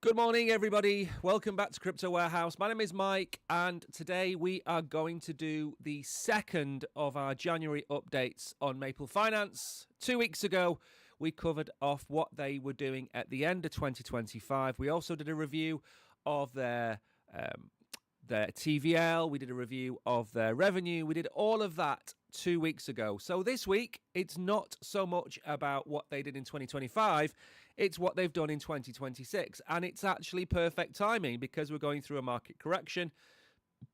Good morning, everybody. Welcome back to Crypto Warehouse. My name is Mike, and today we are going to do the second of our January updates on Maple Finance. 2 weeks ago, we covered off what they were doing at the end of 2025. We also did a review of their TVL. We did a review of their revenue. We did all of that 2 weeks ago. So this week, it's not so much about what they did in 2025, it's what they've done in 2026. And it's actually perfect timing because we're going through a market correction.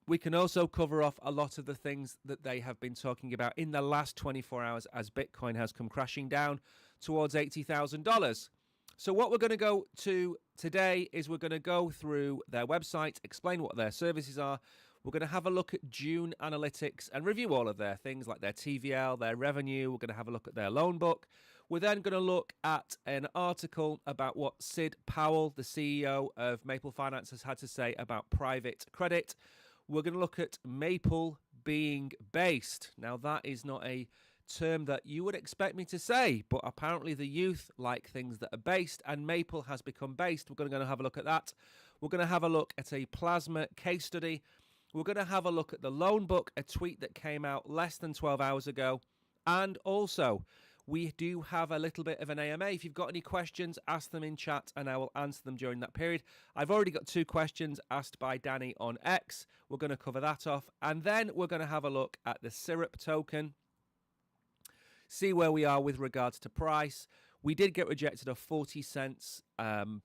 We can also cover off a lot of the things that they have been talking about in the last 24 hours as Bitcoin has come crashing down towards $80,000. So what we're going to go to today is we're going to go through their website, explain what their services are. We're going to have a look at June analytics and review all of their things like their TVL, their revenue. We're going to have a look at their loan book. We're then going to look at an article about what Sid Powell, the CEO of Maple Finance, has had to say about private credit. We're going to look at Maple being based. Now, that is not a term that you would expect me to say, but apparently the youth like things that are based, and Maple has become based. We're going to have a look at that. We're going to have a look at a plasma case study. We're going to have a look at the loan book, a tweet that came out less than 12 hours ago. And also, we do have a little bit of an AMA. If you've got any questions, ask them in chat and I will answer them during that period. I've already got 2 questions asked by Danny on X. We're going to cover that off. And then we're going to have a look at the Syrup token, see where we are with regards to price. We did get rejected of 40 cents,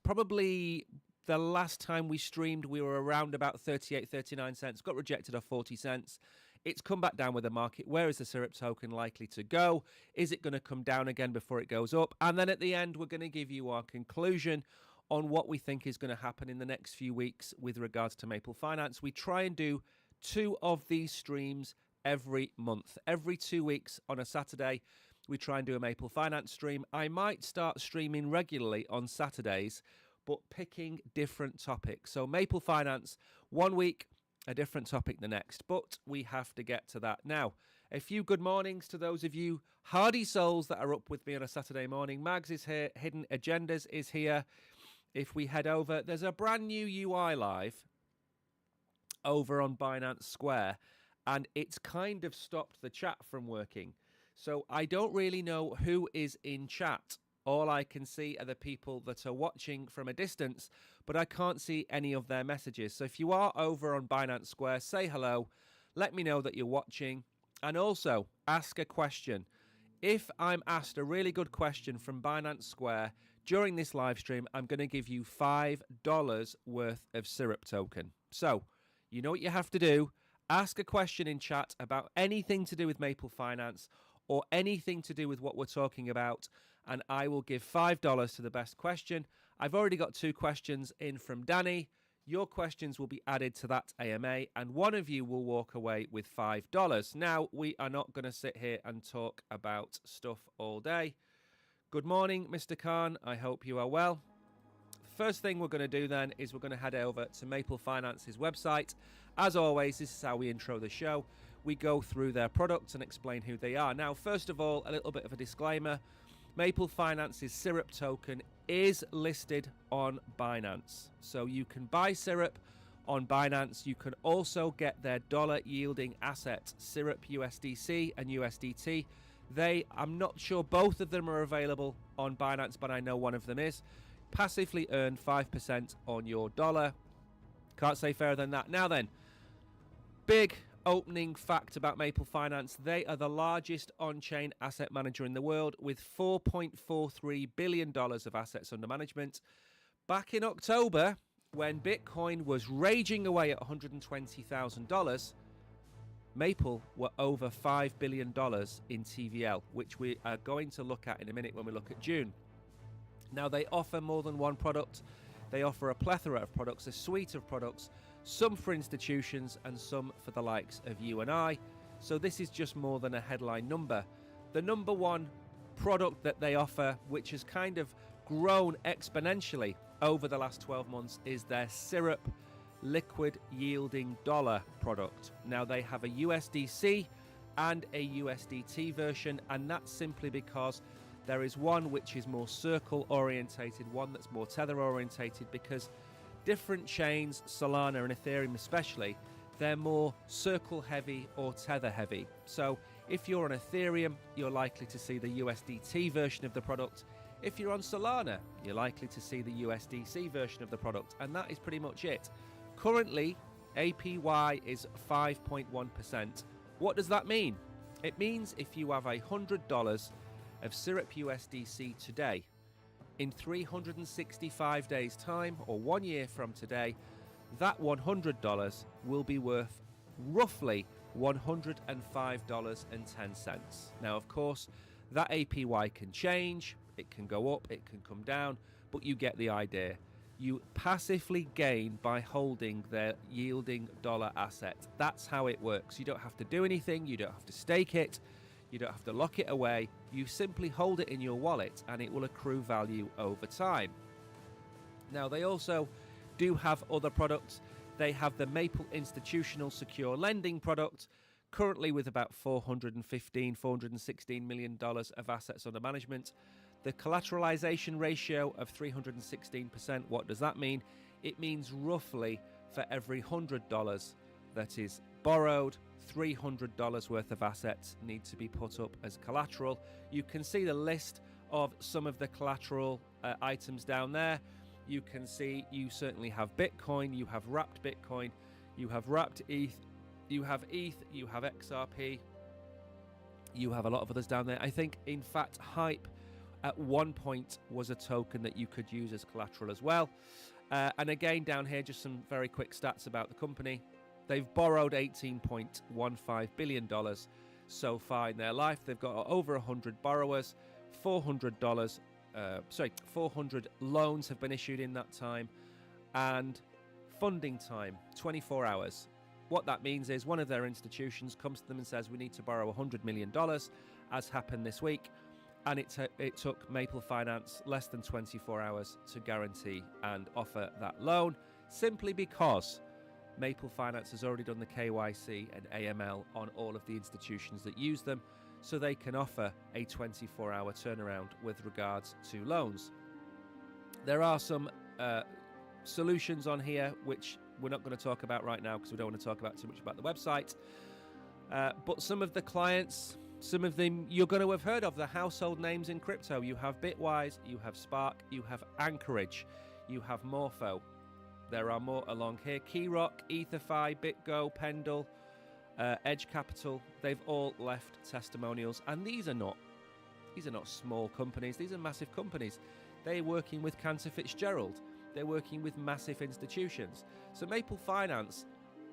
probably. The last time we streamed, we were around about 38, 39 cents, got rejected at 40 cents. It's come back down with the market. Where is the Syrup token likely to go? Is it going to come down again before it goes up? And then at the end, we're going to give you our conclusion on what we think is going to happen in the next few weeks with regards to Maple Finance. We try and do 2 of these streams every month. Every 2 weeks on a Saturday, we try and do a Maple Finance stream. I might start streaming regularly on Saturdays, but picking different topics. So Maple Finance, 1 week, a different topic the next. But we have to get to that. Now, a few good mornings to those of you hardy souls that are up with me on a Saturday morning. Mags is here. Hidden Agendas is here. If we head over, there's a brand new UI live over on Binance Square, and it's kind of stopped the chat from working. So I don't really know who is in chat. All I can see are the people that are watching from a distance, but I can't see any of their messages. So if you are over on Binance Square, say hello, let me know that you're watching, and also ask a question. If I'm asked a really good question from Binance Square during this live stream, I'm going to give you $5 worth of Syrup token. So you know what you have to do. Ask a question in chat about anything to do with Maple Finance or anything to do with what we're talking about, and I will give $5 to the best question. I've already got 2 questions in from Danny. Your questions will be added to that AMA, and one of you will walk away with $5. Now, we are not going to sit here and talk about stuff all day. Good morning, Mr. Khan. I hope you are well. First thing we're going to do then is we're going to head over to Maple Finance's website. As always, this is how we intro the show. We go through their products and explain who they are. Now, first of all, a little bit of a disclaimer. Maple Finance's Syrup token is listed on Binance. So you can buy Syrup on Binance. You can also get their dollar yielding assets, Syrup USDC and USDT. I'm not sure both of them are available on Binance, but I know one of them is. Passively earn 5% on your dollar. Can't say fairer than that. Now then, big opening fact about Maple Finance. They are the largest on-chain asset manager in the world with $4.43 billion of assets under management. Back in October, when Bitcoin was raging away at $120,000, Maple were over $5 billion in TVL, which we are going to look at in a minute when we look at June. Now, they offer more than one product. They offer a plethora of products, a suite of products, some for institutions and some for the likes of you and I. So this is just more than a headline number. The number one product that they offer, which has kind of grown exponentially over the last 12 months, is their Syrup liquid yielding dollar product. Now, they have a USDC and a USDT version, and that's simply because There is one which is more circle orientated, one that's more tether orientated, because different chains, Solana and Ethereum especially, they're more circle heavy or tether heavy. So if you're on Ethereum, you're likely to see the USDT version of the product. If you're on Solana, you're likely to see the USDC version of the product, and that is pretty much it. Currently, APY is 5.1%. What does that mean? It means if you have $100 of Syrup USDC today, in 365 days time, or 1 year from today, that $100 will be worth roughly $105.10. Now, of course, that APY can change, it can go up, it can come down, but you get the idea. You passively gain by holding their yielding dollar asset. That's how it works. You don't have to do anything, you don't have to stake it, you don't have to lock it away. You simply hold it in your wallet and it will accrue value over time. Now, they also do have other products. They have the Maple Institutional Secure Lending product, currently with about $416 million of assets under management. The collateralization ratio of 316%, what does that mean? It means roughly for every $100 that is borrowed, $300 worth of assets need to be put up as collateral. You can see the list of some of the collateral items down there. You can see you certainly have Bitcoin, you have wrapped Bitcoin, you have wrapped ETH, you have ETH, you have XRP, you have a lot of others down there. I think, in fact, Hype at one point was a token that you could use as collateral as well. And again, down here, just some very quick stats about the company. They've borrowed $18.15 billion so far in their life. They've got over 100 borrowers, 400 loans have been issued in that time, and funding time, 24 hours. What that means is one of their institutions comes to them and says, we need to borrow $100 million, as happened this week. And it took Maple Finance less than 24 hours to guarantee and offer that loan, simply because Maple Finance has already done the KYC and AML on all of the institutions that use them, so they can offer a 24-hour turnaround with regards to loans. There are some solutions on here which we're not going to talk about right now because we don't want to talk about too much about the website. But some of the clients, some of them you're going to have heard of, the household names in crypto. You have Bitwise, you have Spark, you have Anchorage, you have Morpho. There are more along here. Keyrock, EtherFi, BitGo, Pendle, Edge Capital. They've all left testimonials, and these are not small companies. These are massive companies. They're working with Cantor Fitzgerald. They're working with massive institutions. So Maple Finance,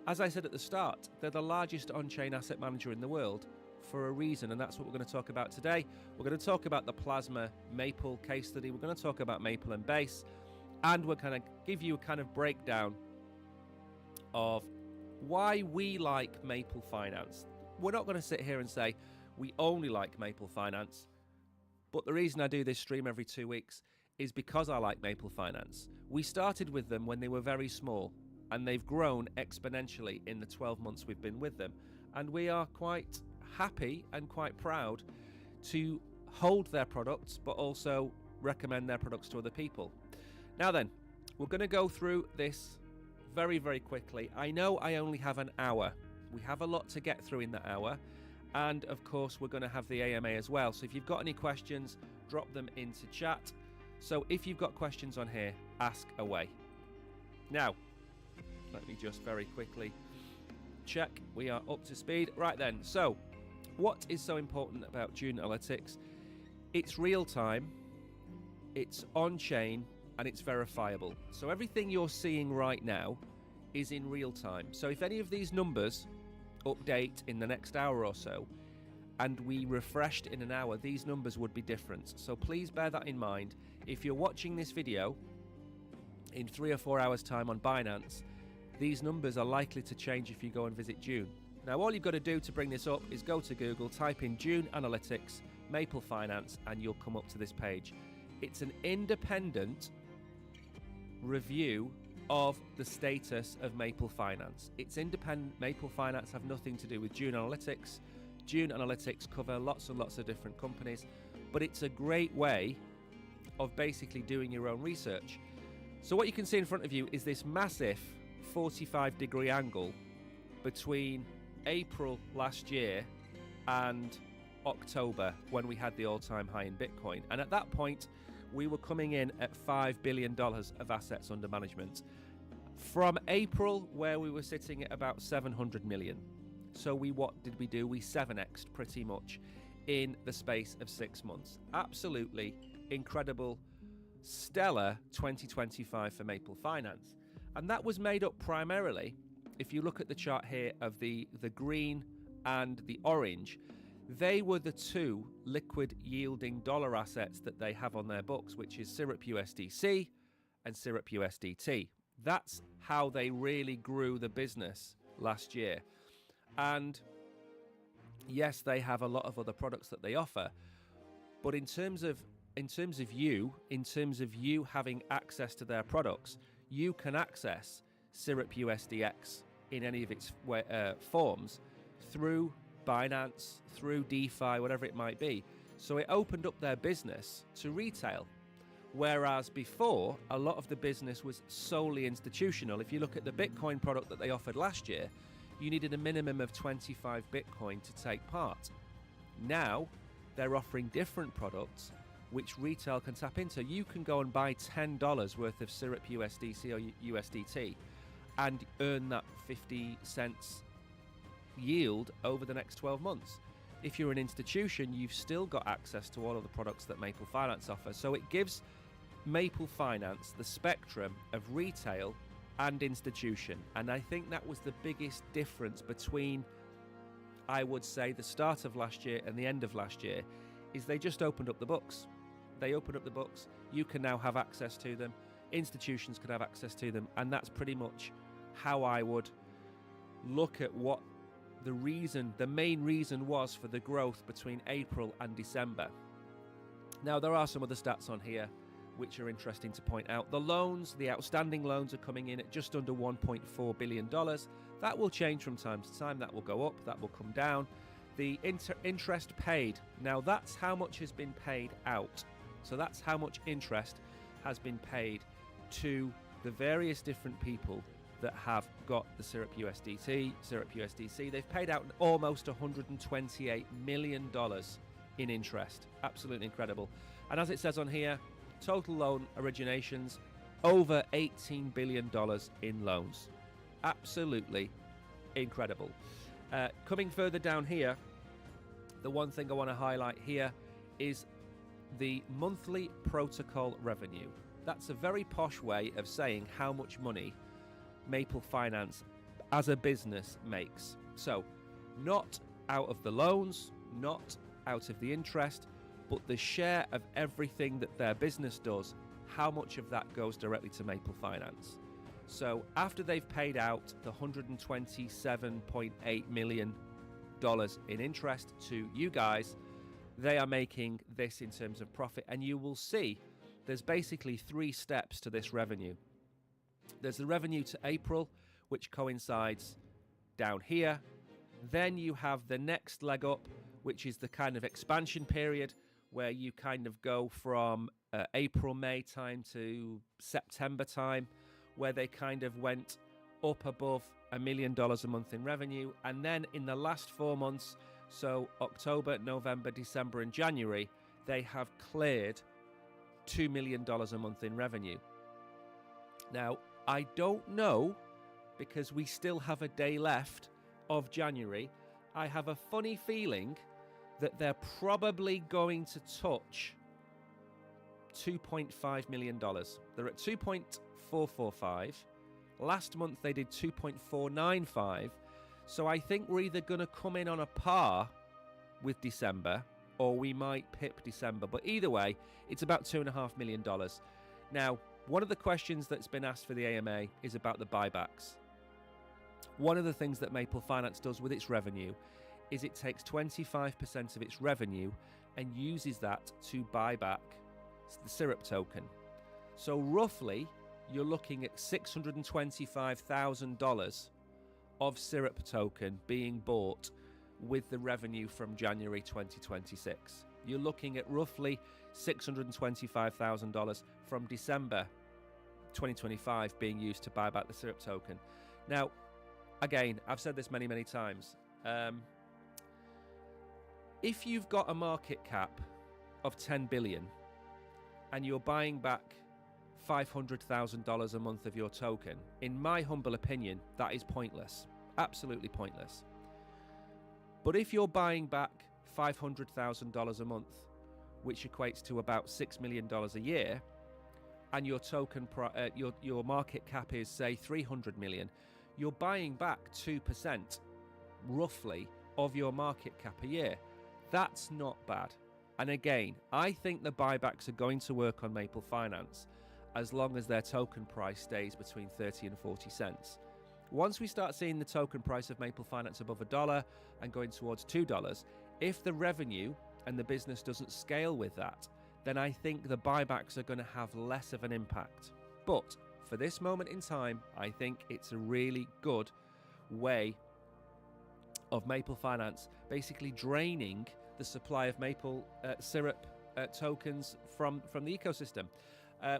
as I said at the start, they're the largest on-chain asset manager in the world for a reason, and that's what we're going to talk about today. We're going to talk about the Plasma Maple case study. We're going to talk about Maple and Base, and we're going to give you a kind of breakdown of why we like Maple Finance. We're not going to sit here and say we only like Maple Finance, but the reason I do this stream every 2 weeks is because I like Maple Finance. We started with them when they were very small, and they've grown exponentially in the 12 months we've been with them, and we are quite happy and quite proud to hold their products, but also recommend their products to other people. Now then, we're going to go through this very, very quickly. I know I only have an hour. We have a lot to get through in that hour, and of course we're going to have the AMA as well. So if you've got any questions, drop them into chat. So if you've got questions on here, ask away. Now, let me just very quickly check we are up to speed. Right then, so what is so important about June Analytics? It's real time, it's on-chain, and it's verifiable. So everything you're seeing right now is in real time. So if any of these numbers update in the next hour or so, and we refreshed in an hour, these numbers would be different. So please bear that in mind. If you're watching this video in 3 or 4 hours time on Binance, these numbers are likely to change if you go and visit June. Now all you've got to do to bring this up is go to Google, type in June Analytics, Maple Finance, and you'll come up to this page. It's an independent review of the status of Maple Finance. It's independent. Maple Finance have nothing to do with June Analytics. June Analytics cover lots and lots of different companies, but it's a great way of basically doing your own research. So what you can see in front of you is this massive 45-degree angle between April last year and October, when we had the all-time high in Bitcoin. And at that point, we were coming in at $5 billion of assets under management. From April, where we were sitting at about 700 million. So what did we do? We 7x'd pretty much in the space of 6 months. Absolutely incredible, stellar 2025 for Maple Finance. And that was made up primarily, if you look at the chart here of the green and the orange, they were the two liquid yielding dollar assets that they have on their books, which is Syrup USDC and Syrup USDT. That's how they really grew the business last year. And yes, they have a lot of other products that they offer, but in terms of you having access to their products, you can access Syrup USDX in any of its forms through Binance, through DeFi, whatever it might be. So it opened up their business to retail. Whereas before, a lot of the business was solely institutional. If you look at the Bitcoin product that they offered last year, you needed a minimum of 25 Bitcoin to take part. Now, they're offering different products which retail can tap into. You can go and buy $10 worth of Syrup USDC or USDT and earn that 50 cents yield over the next 12 months. If you're an institution, you've still got access to all of the products that Maple Finance offers. So it gives Maple Finance the spectrum of retail and institution. And I think that was the biggest difference between, I would say, the start of last year and the end of last year, is they just opened up the books. They opened up the books. You can now have access to them. Institutions can have access to them. And that's pretty much how I would look at what the main reason was for the growth between April and December. Now, there are some other stats on here which are interesting to point out. The loans, the outstanding loans, are coming in at just under $1.4 billion. That will change from time to time. That will go up, that will come down. The interest paid, now that's how much has been paid out. So that's how much interest has been paid to the various different people that have got the Syrup USDT, Syrup USDC. They've paid out almost $128 million in interest. Absolutely incredible. And as it says on here, total loan originations, over $18 billion in loans. Absolutely incredible. Coming further down here, the one thing I want to highlight here is the monthly protocol revenue. That's a very posh way of saying how much money Maple Finance as a business makes. So not out of the loans, not out of the interest, but the share of everything that their business does, how much of that goes directly to Maple Finance. So after they've paid out the $127.8 million in interest to you guys, they are making this in terms of profit. And you will see there's basically 3 steps to this revenue. There's the revenue to April, which coincides down here. Then you have the next leg up, which is the kind of expansion period where you kind of go from April, May time to September time, where they kind of went up above $1 million a month in revenue. And then in the last 4 months, so October, November, December, and January, they have cleared $2 million a month in revenue. Now, I don't know, because we still have a day left of January. I have a funny feeling that they're probably going to touch $2.5 million. They're at 2.445. Last month they did 2.495. So I think we're either going to come in on a par with December, or we might pip December. But either way, it's about $2.5 million. Now, one of the questions that's been asked for the AMA is about the buybacks. One of the things that Maple Finance does with its revenue is it takes 25% of its revenue and uses that to buy back the Syrup token. So roughly, you're looking at $625,000 of Syrup token being bought with the revenue from January 2026. You're looking at roughly $625,000 from December 2025 being used to buy back the Syrup token. Now, again, I've said this many, many times. If you've got a market cap of 10 billion and you're buying back $500,000 a month of your token, in my humble opinion, that is pointless. Absolutely pointless. But if you're buying back $500,000 a month, which equates to about $6 million a year, and your token your market cap is, say, 300 million, you're buying back 2% roughly of your market cap a year. That's not bad. And again, I think the buybacks are going to work on Maple Finance as long as their token price stays between 30 and 40 cents. Once we start seeing the token price of Maple Finance above $1 and going towards $2, if the revenue and the business doesn't scale with that, then I think the buybacks are going to have less of an impact. But for this moment in time, I think it's a really good way of Maple Finance basically draining the supply of maple syrup tokens from the ecosystem.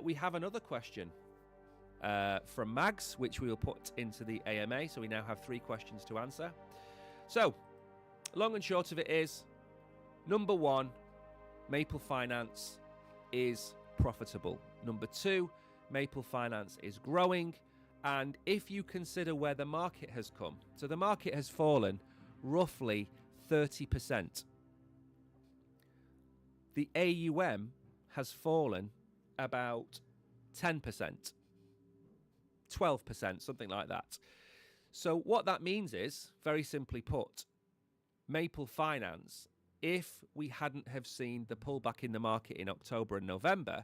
We have another question from Mags, which we will put into the AMA. So we now have 3 questions to answer. So, long and short of it is, number 1, Maple Finance is profitable. Number 2, Maple Finance is growing. And if you consider where the market has come, so the market has fallen roughly 30%. The AUM has fallen about 10%, 12%, something like that. So what that means is, very simply put, Maple Finance, if we hadn't have seen the pullback in the market in October and November,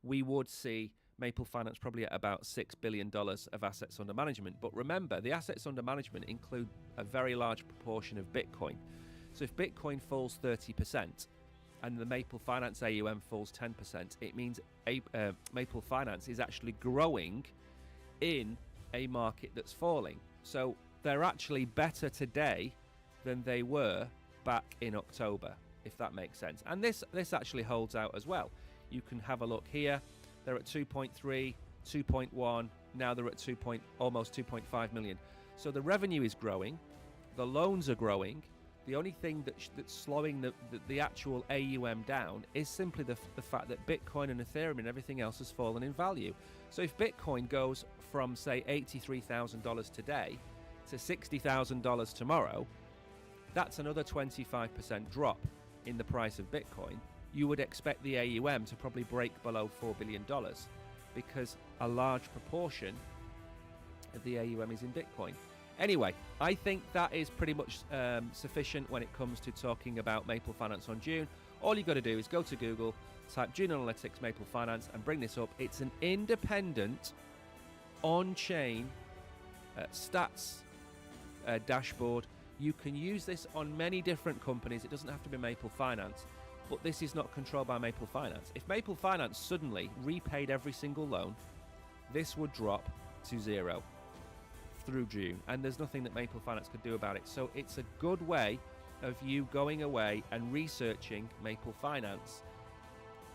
we would see Maple Finance probably at about $6 billion of assets under management. But remember, the assets under management include a very large proportion of Bitcoin. So if Bitcoin falls 30% and the Maple Finance AUM falls 10%, it means Maple Finance is actually growing in a market that's falling. So they're actually better today than they were back in October, if that makes sense. And this actually holds out as well. You can have a look here. They're at 2.3, 2.1. Now they're at almost 2.5 million. So the revenue is growing. The loans are growing. The only thing that's slowing the actual AUM down is simply the fact that Bitcoin and Ethereum and everything else has fallen in value. So if Bitcoin goes from, say, $83,000 today to $60,000 tomorrow, that's another 25% drop in the price of Bitcoin. You would expect the AUM to probably break below $4 billion because a large proportion of the AUM is in Bitcoin. Anyway, I think that is pretty much sufficient when it comes to talking about Maple Finance on June. All you've got to do is go to Google, type June Analytics Maple Finance and bring this up. It's an independent, on-chain stats dashboard. You can use this on many different companies. It doesn't have to be Maple Finance, but this is not controlled by Maple Finance. If Maple Finance suddenly repaid every single loan, this would drop to 0 through June, and there's nothing that Maple Finance could do about it. So it's a good way of you going away and researching Maple Finance,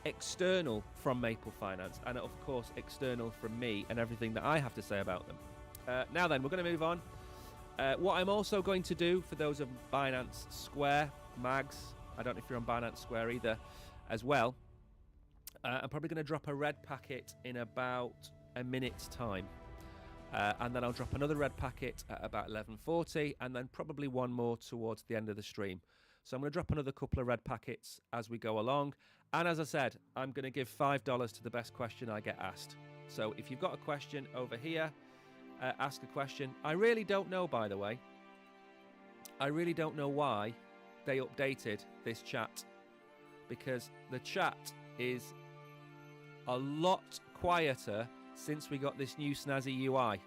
external from Maple Finance, and of course external from me and everything that I have to say about them. Now then, we're going to move on. What I'm also going to do for those of Binance Square, Mags, I don't know if you're on Binance Square either, as well, I'm probably going to drop a red packet in about a minute's time. And then I'll drop another red packet at about 11:40, and then probably one more towards the end of the stream. So I'm going to drop another couple of red packets as we go along. And as I said, I'm going to give $5 to the best question I get asked. So if you've got a question over here, ask a question. I really don't know, by the way. I really don't know why they updated this chat, because the chat is a lot quieter since we got this new snazzy UI,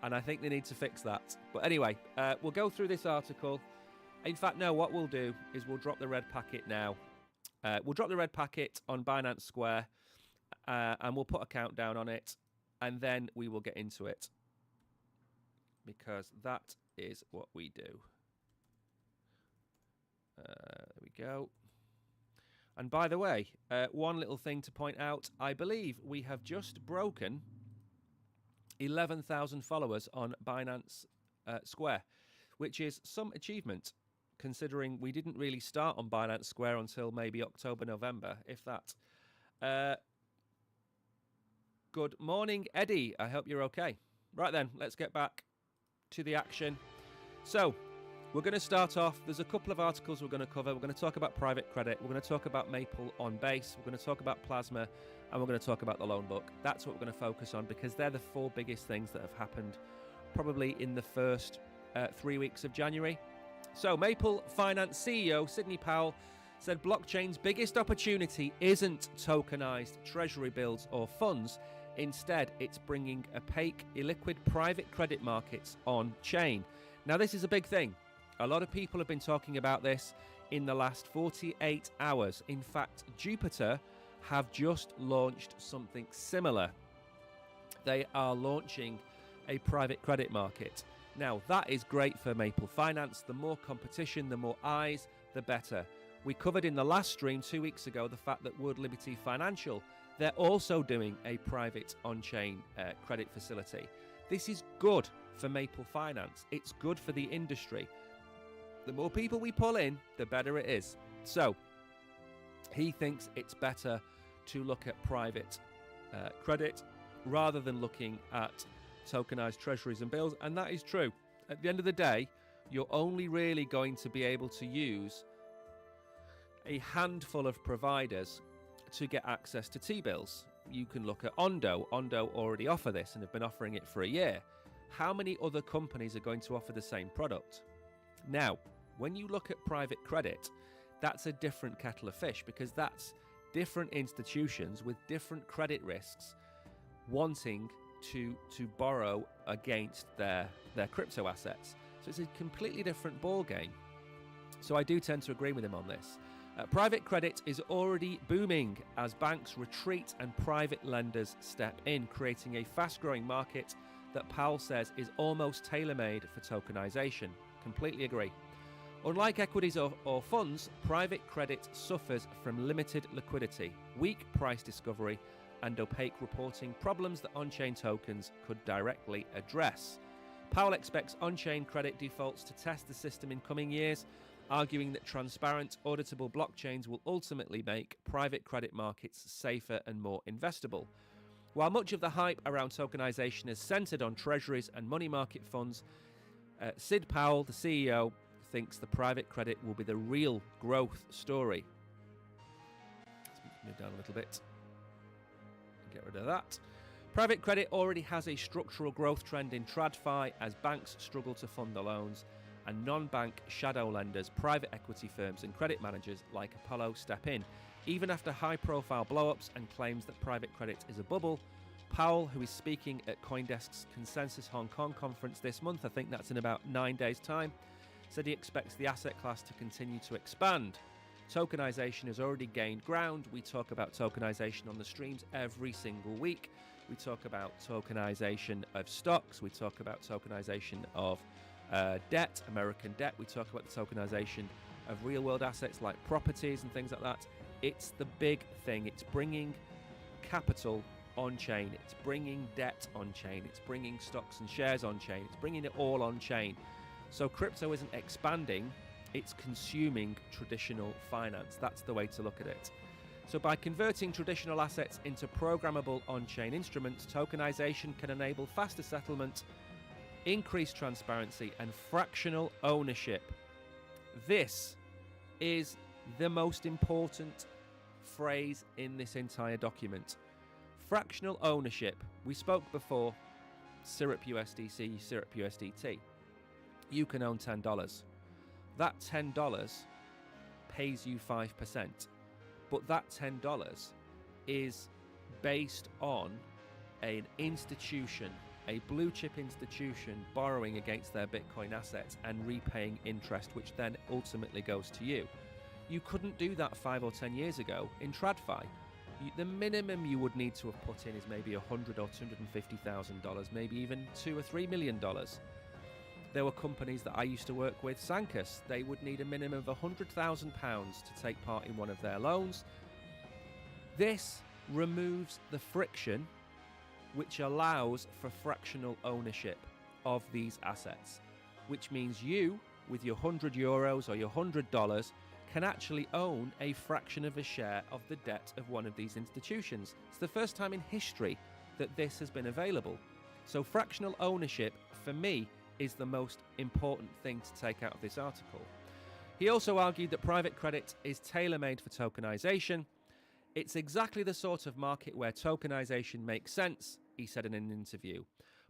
and I think they need to fix that. But anyway, we'll go through this article. In fact, no, what we'll do is we'll drop the red packet now. We'll drop the red packet on Binance Square, and we'll put a countdown on it, and then we will get into it, because that is what we do. There we go. And by the way, one little thing to point out, I believe we have just broken 11,000 followers on Binance Square, which is some achievement considering we didn't really start on Binance Square until maybe October, November, if that. Good morning, Eddie. I hope you're okay. Right then, let's get back to the action. So, we're going to start off. There's a couple of articles we're going to cover. We're going to talk about private credit. We're going to talk about Maple on base. We're going to talk about plasma. And we're going to talk about the loan book. That's what we're going to focus on because they're the four biggest things that have happened probably in the first 3 weeks of January. So, Maple Finance CEO Sidney Powell said blockchain's biggest opportunity isn't tokenized treasury bills or funds. Instead, it's bringing opaque, illiquid private credit markets on chain. Now, this is a big thing. A lot of people have been talking about this in the last 48 hours. In fact, Jupiter have just launched something similar. They are launching a private credit market. Now, that is great for Maple Finance. The more competition, the more eyes, the better. We covered in the last stream 2 weeks ago the fact that Wood Liberty Financial, they're also doing a private on-chain credit facility. This is good for Maple Finance. It's good for the industry. The more people we pull in, the better it is. So, he thinks it's better to look at private credit rather than looking at tokenized treasuries and bills, and that is true. At the end of the day, you're only really going to be able to use a handful of providers to get access to T-bills. You can look at Ondo. Ondo already offer this and have been offering it for a year. How many other companies are going to offer the same product? Now, when you look at private credit, that's a different kettle of fish because that's different institutions with different credit risks wanting to borrow against their crypto assets. So it's a completely different ball game. So I do tend to agree with him on this. Private credit is already booming as banks retreat and private lenders step in, creating a fast-growing market that Powell says is almost tailor-made for tokenization. Completely agree. Unlike equities or funds, private credit suffers from limited liquidity, weak price discovery, and opaque reporting, problems that on-chain tokens could directly address. Powell expects on-chain credit defaults to test the system in coming years, arguing that transparent, auditable blockchains will ultimately make private credit markets safer and more investable. While much of the hype around tokenization is centered on treasuries and money market funds, Sid Powell, the CEO, thinks the private credit will be the real growth story. Let's move down a little bit. Get rid of that. Private credit already has a structural growth trend in TradFi as banks struggle to fund the loans and non-bank shadow lenders, private equity firms and credit managers like Apollo step in. Even after high-profile blow-ups and claims that private credit is a bubble, Powell, who is speaking at CoinDesk's Consensus Hong Kong conference this month, I think that's in about 9 days' time, said he expects the asset class to continue to expand. Tokenization has already gained ground. We talk about tokenization on the streams every single week. We talk about tokenization of stocks. We talk about tokenization of debt, American debt. We talk about the tokenization of real-world assets like properties and things like that. It's the big thing. It's bringing capital on-chain. It's bringing debt on-chain. It's bringing stocks and shares on-chain. It's bringing it all on-chain. So crypto isn't expanding. It's consuming traditional finance. That's the way to look at it. So by converting traditional assets into programmable on-chain instruments, tokenization can enable faster settlement, increased transparency, and fractional ownership. This is the most important phrase in this entire document. Fractional ownership. We spoke before, Syrup USDC, Syrup USDT. You can own $10. That $10 pays you 5%. But that $10 is based on an institution, a blue chip institution borrowing against their Bitcoin assets and repaying interest, which then ultimately goes to you. You couldn't do that 5 or 10 years ago in TradFi. The minimum you would need to have put in is maybe $100,000 or $250,000, maybe even $2 or $3 million. There were companies that I used to work with, Sancus. They would need a minimum of £100,000 to take part in one of their loans. This removes the friction which allows for fractional ownership of these assets, which means you, with your €100 or your $100, can actually own a fraction of a share of the debt of one of these institutions. It's the first time in history that this has been available. So fractional ownership, for me, is the most important thing to take out of this article. He also argued that private credit is tailor-made for tokenization. It's exactly the sort of market where tokenization makes sense, he said in an interview.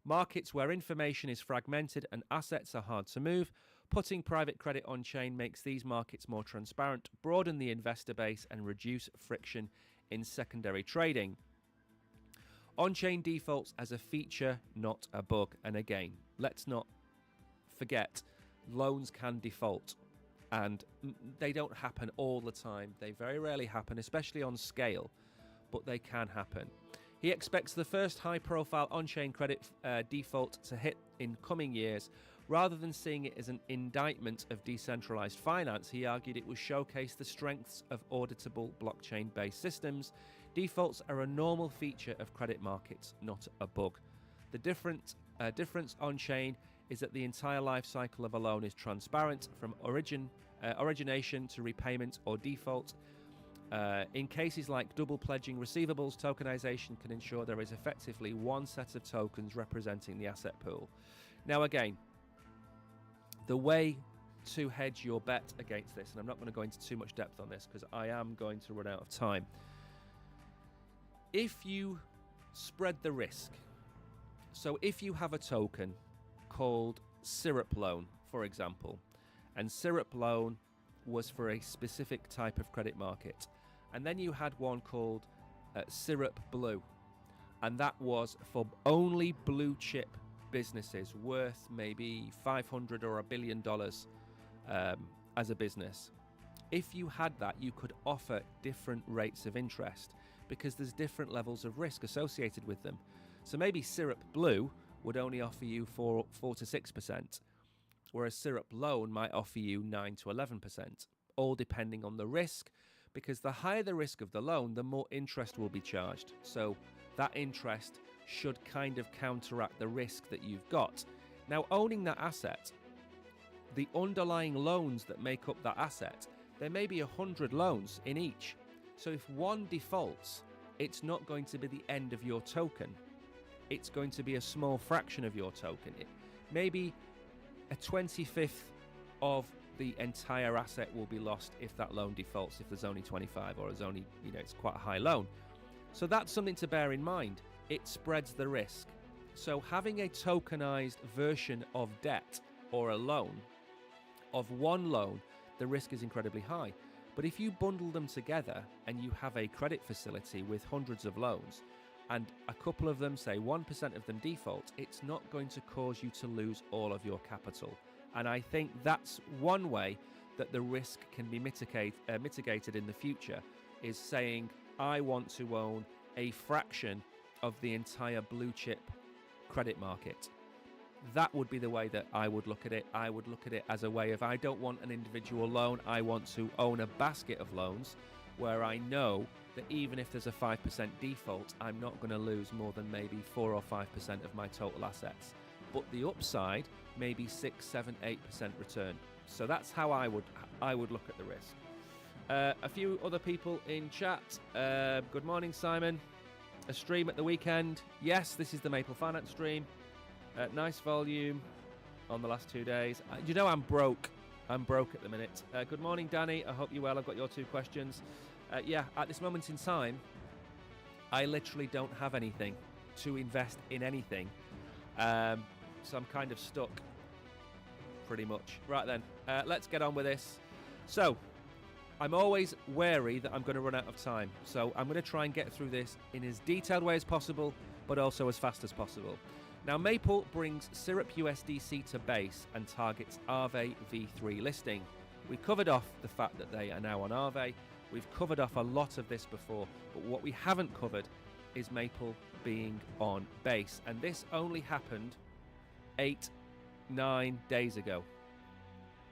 Markets where information is fragmented and assets are hard to move. Putting private credit on-chain makes these markets more transparent, broaden the investor base, and reduce friction in secondary trading. On-chain defaults as a feature, not a bug. And again, let's not forget, loans can default. And they don't happen all the time. They very rarely happen, especially on scale, but they can happen. He expects the first high-profile on-chain credit default to hit in coming years. Rather than seeing it as an indictment of decentralized finance, he argued it would showcase the strengths of auditable blockchain-based systems. Defaults are a normal feature of credit markets, not a bug. The difference on-chain is that the entire life cycle of a loan is transparent, from origination to repayment or default. In cases like double pledging receivables, tokenization can ensure there is effectively one set of tokens representing the asset pool. Now again, the way to hedge your bet against this, and I'm not going to go into too much depth on this because I am going to run out of time. If you spread the risk, so if you have a token called Syrup Loan, for example, and Syrup Loan was for a specific type of credit market, and then you had one called Syrup Blue, and that was for only blue chip businesses worth maybe $500 or $1 billion as a business. If you had that, you could offer different rates of interest because there's different levels of risk associated with them. So maybe Syrup Blue would only offer you 4 to 6%, whereas Syrup Loan might offer you 9 to 11%, all depending on the risk, because the higher the risk of the loan, the more interest will be charged. So that interest should kind of counteract the risk that you've got. Now, owning that asset, the underlying loans that make up that asset, there may be 100 loans in each. So if one defaults, it's not going to be the end of your token. It's going to be a small fraction of your token. Maybe a 25th of the entire asset will be lost if that loan defaults, if there's only 25 or there's only, it's quite a high loan. So that's something to bear in mind. It spreads the risk. So having a tokenized version of debt or a loan, of one loan, the risk is incredibly high. But if you bundle them together and you have a credit facility with hundreds of loans and a couple of them, say 1% of them default, it's not going to cause you to lose all of your capital. And I think that's one way that the risk can be mitigated in the future, is saying, I want to own a fraction of the entire blue chip credit market. That would be the way that I would look at it. I would look at it as a way of, I don't want an individual loan. I want to own a basket of loans where I know that even if there's a 5% default, I'm not going to lose more than maybe 4 or 5% of my total assets. But the upside may be 6, 7, 8% return. So that's how I would look at the risk. A few other people in chat. Good morning, Simon. A stream at the weekend. Yes, this is the Maple Finance stream. Nice volume on the last 2 days. I'm broke. I'm broke at the minute. Good morning, Danny. I hope you're well. I've got your 2 questions. At this moment in time, I literally don't have anything to invest in anything. So I'm kind of stuck, pretty much. Right then, let's get on with this. So, I'm always wary that I'm going to run out of time. So I'm going to try and get through this in as detailed way as possible, but also as fast as possible. Now, Maple brings Syrup USDC to base and targets Aave v3 listing. We covered off the fact that they are now on Aave. We've covered off a lot of this before, but what we haven't covered is Maple being on base. And this only happened 8 9 days ago.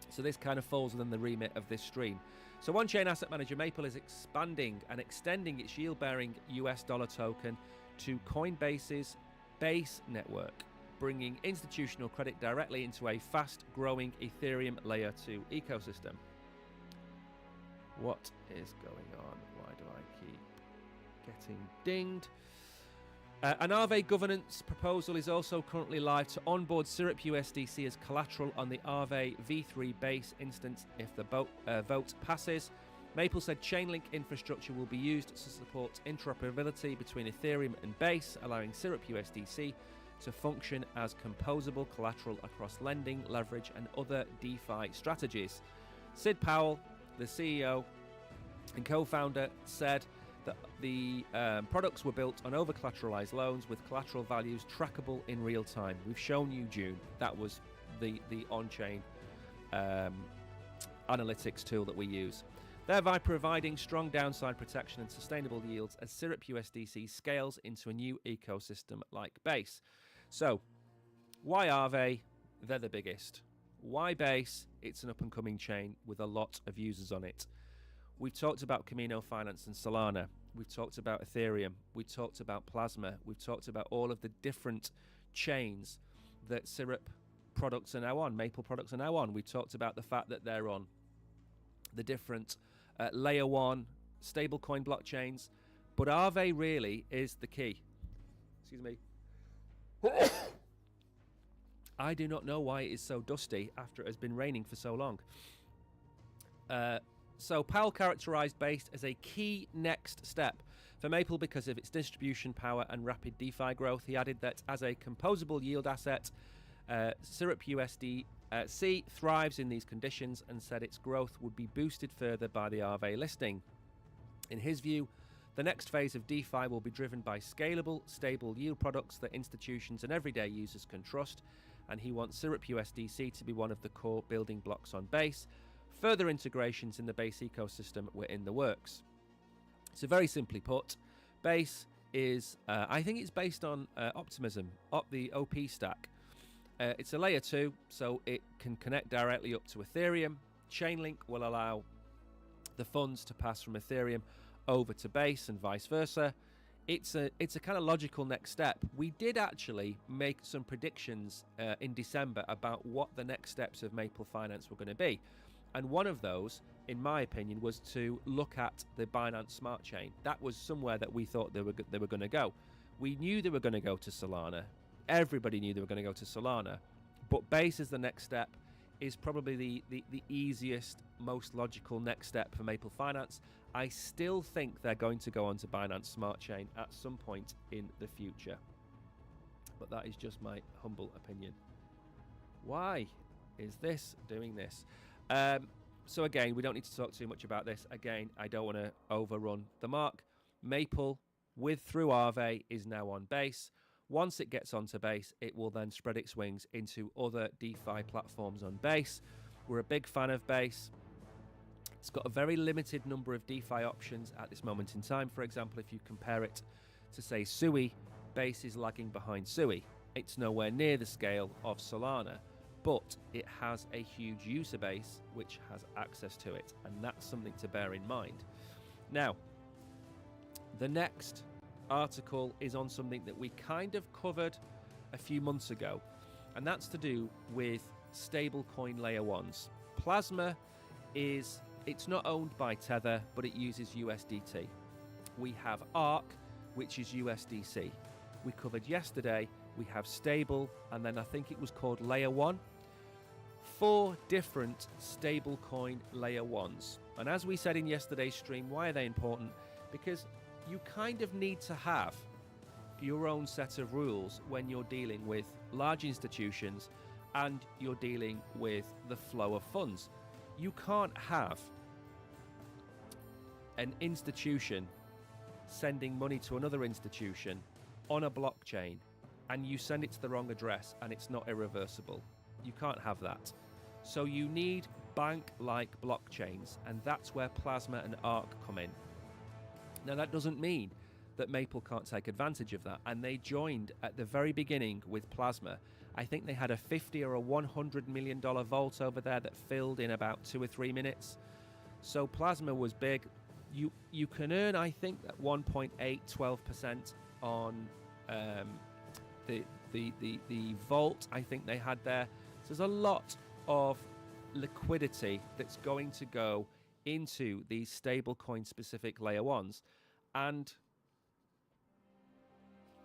So this kind of falls within the remit of this stream. So on-chain asset manager Maple is expanding and extending its yield-bearing US dollar token to Coinbase's Base network, bringing institutional credit directly into a fast-growing Ethereum Layer 2 ecosystem. What is going on? Why do I keep getting dinged? An Aave governance proposal is also currently live to onboard Syrup USDC as collateral on the Aave v3 base instance if the vote passes. Maple said Chainlink infrastructure will be used to support interoperability between Ethereum and Base, allowing Syrup USDC to function as composable collateral across lending, leverage, and other DeFi strategies. Sid Powell, the CEO and co-founder, said that the products were built on over-collateralized loans with collateral values trackable in real time. We've shown you June. That was the on-chain analytics tool that we use, thereby providing strong downside protection and sustainable yields as Syrup USDC scales into a new ecosystem like Base. So, why Aave? They're the biggest. Why Base? It's an up-and-coming chain with a lot of users on it. We've talked about Camino Finance and Solana. We've talked about Ethereum. We've talked about Plasma. We've talked about all of the different chains that Syrup products are now on, Maple products are now on. We've talked about the fact that they're on the different layer 1 stablecoin blockchains. But Aave really is the key. Excuse me. I do not know why it is so dusty after it has been raining for so long. So Powell characterized Base as a key next step for Maple because of its distribution power and rapid DeFi growth. He added that as a composable yield asset, Syrup USDC thrives in these conditions and said its growth would be boosted further by the Aave listing. In his view, the next phase of DeFi will be driven by scalable, stable yield products that institutions and everyday users can trust, and he wants Syrup USDC to be one of the core building blocks on Base. Further integrations in the Base ecosystem were in the works. So very simply put, Base is, I think it's based on Optimism, the OP stack. It's a layer 2, so it can connect directly up to Ethereum. Chainlink will allow the funds to pass from Ethereum over to Base and vice versa. It's a kind of logical next step. We did actually make some predictions in December about what the next steps of Maple Finance were going to be. And one of those, in my opinion, was to look at the Binance Smart Chain. That was somewhere that we thought they were going to go. We knew they were going to go to Solana. Everybody knew they were going to go to Solana. But Base as the next step is probably the easiest, most logical next step for Maple Finance. I still think they're going to go on to Binance Smart Chain at some point in the future. But that is just my humble opinion. Why is this doing this? So again, we don't need to talk too much about this. Again, I don't want to overrun the mark. Maple, through Aave, is now on Base. Once it gets onto Base, it will then spread its wings into other DeFi platforms on Base. We're a big fan of Base. It's got a very limited number of DeFi options at this moment in time. For example, if you compare it to, say, Sui, Base is lagging behind Sui. It's nowhere near the scale of Solana, but it has a huge user base which has access to it, and that's something to bear in mind. Now, the next article is on something that we kind of covered a few months ago, and that's to do with stablecoin layer 1s. Plasma it's not owned by Tether, but it uses USDT. We have ARK, which is USDC. We covered yesterday, we have Stable, and then I think it was called Layer 1. 4 different stablecoin Layer 1s. And as we said in yesterday's stream, why are they important? Because you kind of need to have your own set of rules when you're dealing with large institutions and you're dealing with the flow of funds. You can't have an institution sending money to another institution on a blockchain and you send it to the wrong address and it's not irreversible. You can't have that. So you need bank-like blockchains, and that's where Plasma and ARK come in. Now that doesn't mean that Maple can't take advantage of that, and they joined at the very beginning with Plasma I think they had a 50 or a $100 million vault over there that filled in about 2 or 3 minutes. So Plasma was big. You can earn, I think, that 1.812% on the vault I think they had there. So there's a lot of liquidity that's going to go into these stablecoin specific layer ones, and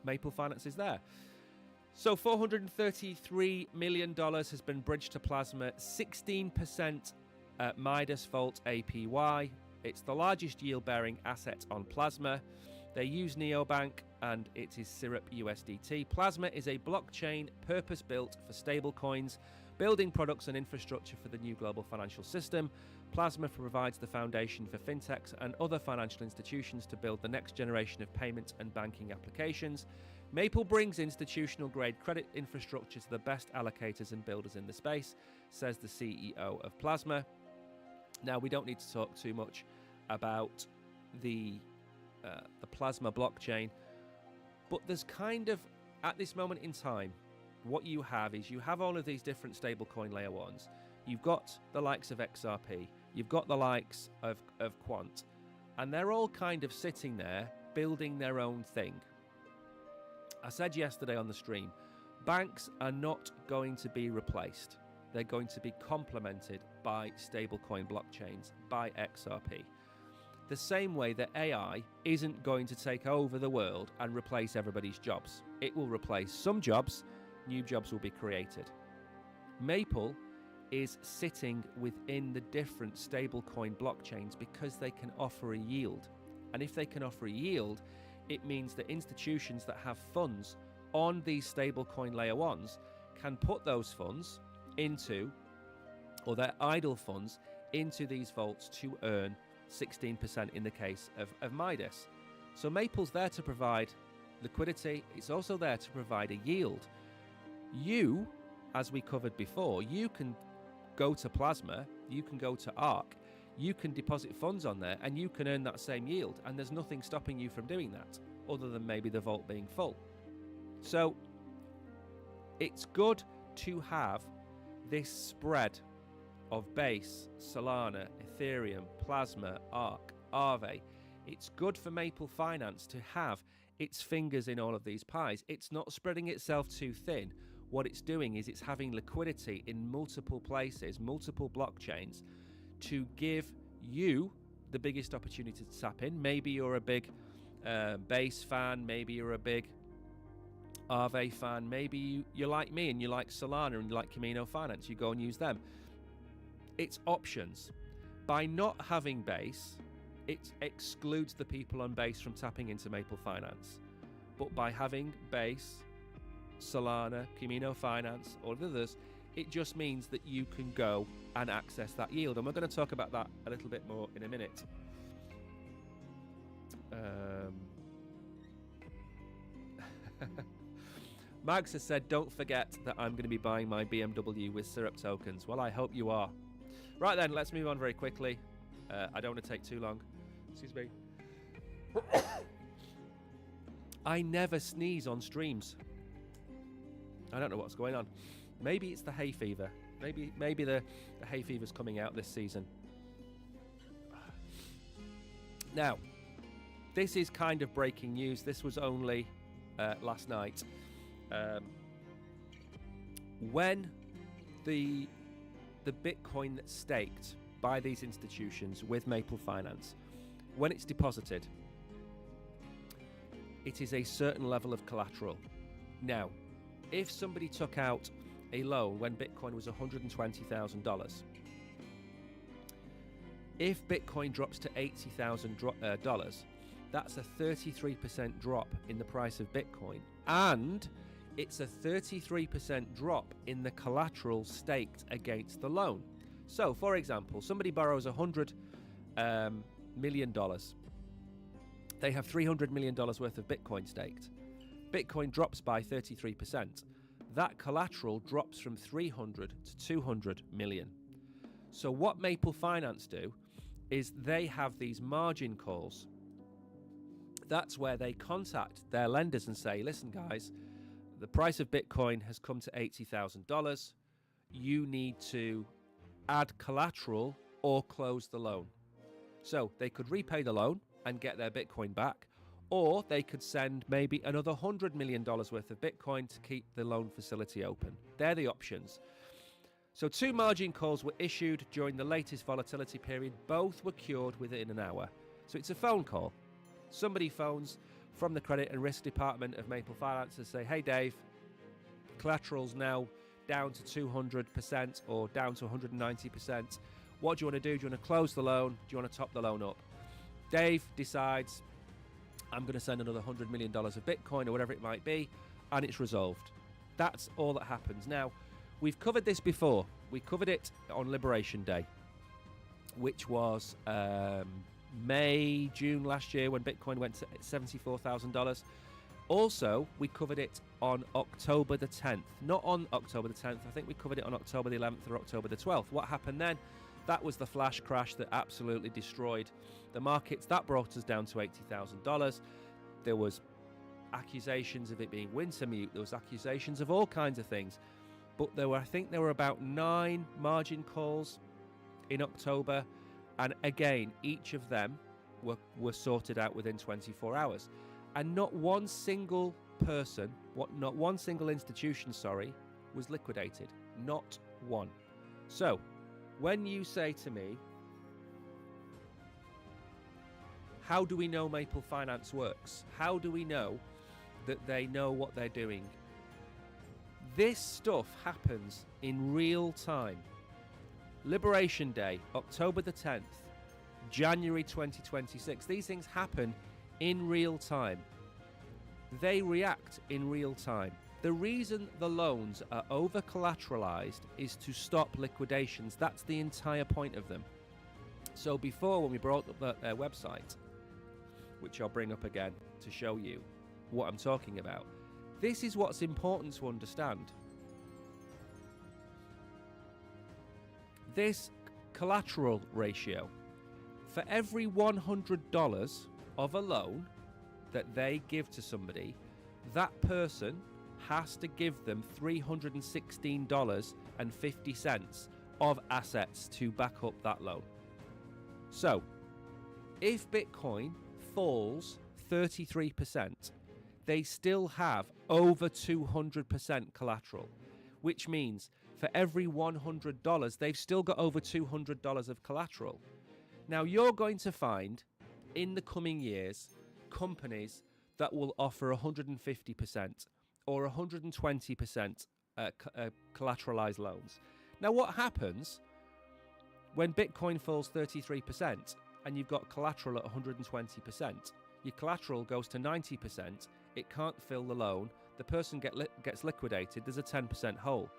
Maple Finance is there. So $433 million has been bridged to Plasma, 16% Midas Vault APY. It's the largest yield-bearing asset on Plasma. They use Neobank, and it is Syrup USDT. Plasma is a blockchain purpose-built for stablecoins, building products and infrastructure for the new global financial system. Plasma provides the foundation for fintechs and other financial institutions to build the next generation of payment and banking applications. Maple brings institutional-grade credit infrastructure to the best allocators and builders in the space, says the CEO of Plasma. Now, we don't need to talk too much about the Plasma blockchain, but there's kind of, at this moment in time, what you have is you have all of these different stablecoin layer ones. You've got the likes of XRP, you've got the likes of Quant, and they're all kind of sitting there building their own thing. I said yesterday on the stream, banks are not going to be replaced. They're going to be complemented by stablecoin blockchains, by XRP. The same way that AI isn't going to take over the world and replace everybody's jobs. It will replace some jobs, new jobs will be created. Maple is sitting within the different stablecoin blockchains because they can offer a yield. And if they can offer a yield, it means that institutions that have funds on these stablecoin layer ones can put those funds into, or their idle funds, into these vaults to earn 16% in the case of Midas. So Maple's there to provide liquidity. It's also there to provide a yield. You, as we covered before, you can go to Plasma, you can go to ARK, you can deposit funds on there and you can earn that same yield, and there's nothing stopping you from doing that other than maybe the vault being full. So it's good to have this spread of Base, Solana, Ethereum, Plasma, ARK, Aave. It's good for Maple Finance to have its fingers in all of these pies. It's not spreading itself too thin. What it's doing is it's having liquidity in multiple places, multiple blockchains, to give you the biggest opportunity to tap in. Maybe you're a big Base fan, maybe you're a big Aave fan, maybe you're like me and you like Solana and you like Camino Finance, you go and use them. It's options. By not having Base, it excludes the people on Base from tapping into Maple Finance. But by having Base, Solana, Camino Finance, or others, it just means that you can go and access that yield. And we're going to talk about that a little bit more in a minute. Mags has said, don't forget that I'm going to be buying my BMW with Syrup tokens. Well, I hope you are. Right then, let's move on very quickly. I don't want to take too long. Excuse me. I never sneeze on streams. I don't know what's going on. Maybe it's the hay fever. Maybe the hay fever's coming out this season. Now, this is kind of breaking news. This was only last night. When the Bitcoin that's staked by these institutions with Maple Finance, when it's deposited, it is a certain level of collateral. Now, if somebody took out a loan when Bitcoin was $120,000, if Bitcoin drops to $80,000, that's a 33% drop in the price of Bitcoin, and it's a 33% drop in the collateral staked against the loan. So, for example, somebody borrows $100 million. They have $300 million worth of Bitcoin staked. Bitcoin drops by 33%. That collateral drops from 300 to 200 million. So what Maple Finance do is they have these margin calls. That's where they contact their lenders and say, listen guys, the price of Bitcoin has come to $80,000. You need to add collateral or close the loan. So they could repay the loan and get their Bitcoin back, or they could send maybe another $100 million worth of Bitcoin to keep the loan facility open. They're the options. So 2 margin calls were issued during the latest volatility period. Both were cured within an hour. So it's a phone call. Somebody phones from the credit and risk department of Maple Finance and say, hey Dave, collateral's now down to 200% or down to 190%. What do you want to do? Do you want to close the loan? Do you want to top the loan up? Dave decides, I'm going to send another $100 million of Bitcoin or whatever it might be, and it's resolved. That's all that happens. Now, we've covered this before. We covered it on Liberation Day, which was May, June last year when Bitcoin went to $74,000. Also, we covered it on October the 10th. Not on October the 10th. I think we covered it on October the 11th or October the 12th. What happened then? That was the flash crash that absolutely destroyed the markets. That brought us down to $80,000. There was accusations of it being winter mute. There was accusations of all kinds of things. But I think there were about 9 margin calls in October. And again, each of them were sorted out within 24 hours. And not one single person, not one single institution, was liquidated. Not one. So, when you say to me, how do we know Maple Finance works? How do we know that they know what they're doing? This stuff happens in real time. Liberation Day, October the 10th, January 2026. These things happen in real time. They react in real time. The reason the loans are over-collateralized is to stop liquidations. That's the entire point of them. So before, when we brought up their website, which I'll bring up again to show you what I'm talking about, this is what's important to understand. This collateral ratio, for every $100 of a loan that they give to somebody, that person has to give them $316.50 of assets to back up that loan. So, if Bitcoin falls 33%, they still have over 200% collateral, which means for every $100, they've still got over $200 of collateral. Now, you're going to find in the coming years companies that will offer 150% or 120% collateralized loans. Now, what happens when Bitcoin falls 33% and you've got collateral at 120%? Your collateral goes to 90%. It can't fill the loan. The person gets liquidated. There's a 10% hole.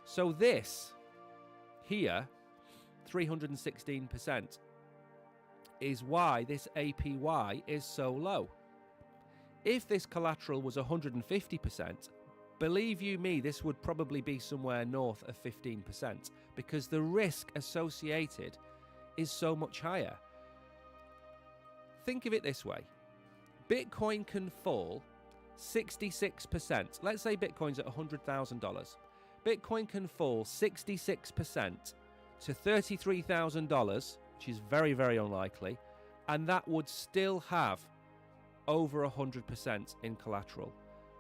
So this here, 316%, is why this APY is so low. If this collateral was 150%, believe you me, this would probably be somewhere north of 15% because the risk associated is so much higher. Think of it this way. Bitcoin can fall 66%. Let's say Bitcoin's at $100,000. Bitcoin can fall 66% to $33,000, which is very, very unlikely, and that would still have over 100% in collateral.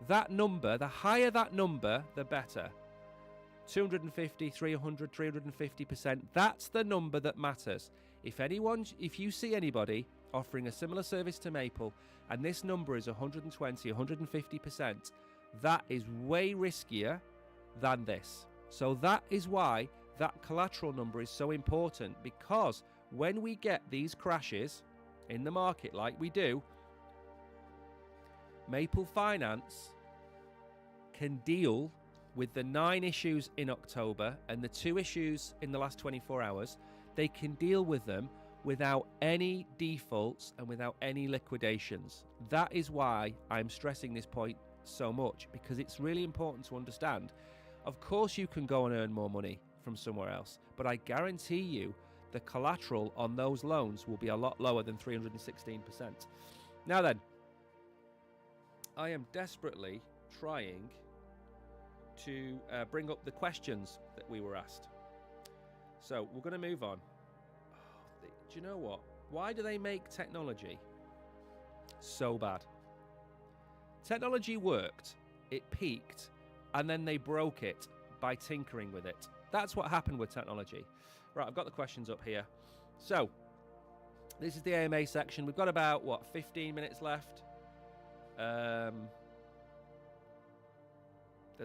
That number, the higher that number, the better. 250, 300, 350%, that's the number that matters. If you see anybody offering a similar service to Maple and this number is 120, 150%, that is way riskier than this. So that is why that collateral number is so important, because when we get these crashes in the market like we do, Maple Finance can deal with the 9 issues in October and the 2 issues in the last 24 hours. They can deal with them without any defaults and without any liquidations. That is why I'm stressing this point so much, because it's really important to understand. Of course you can go and earn more money from somewhere else, but I guarantee you the collateral on those loans will be a lot lower than 316%. Now then, I am desperately trying bring up the questions that we were asked. So we're going to move on. Do you know what? Why do they make technology so bad? Technology worked, it peaked, and then they broke it by tinkering with it. That's what happened with technology. Right, I've got the questions up here. So, this is the AMA section. We've got about, 15 minutes left. There's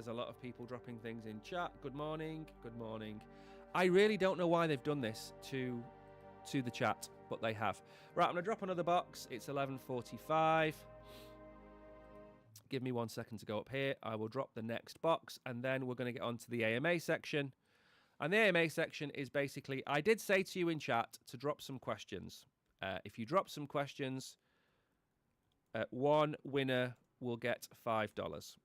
a lot of people dropping things in chat. Good morning, good morning. I really don't know why they've done this to the chat, but they have. Right, I'm going to drop another box. It's 11:45. Give me 1 second to go up here. I will drop the next box, and then we're going to get on to the AMA section. And the AMA section is basically, I did say to you in chat to drop some questions. If you drop some questions, one winner will get $5.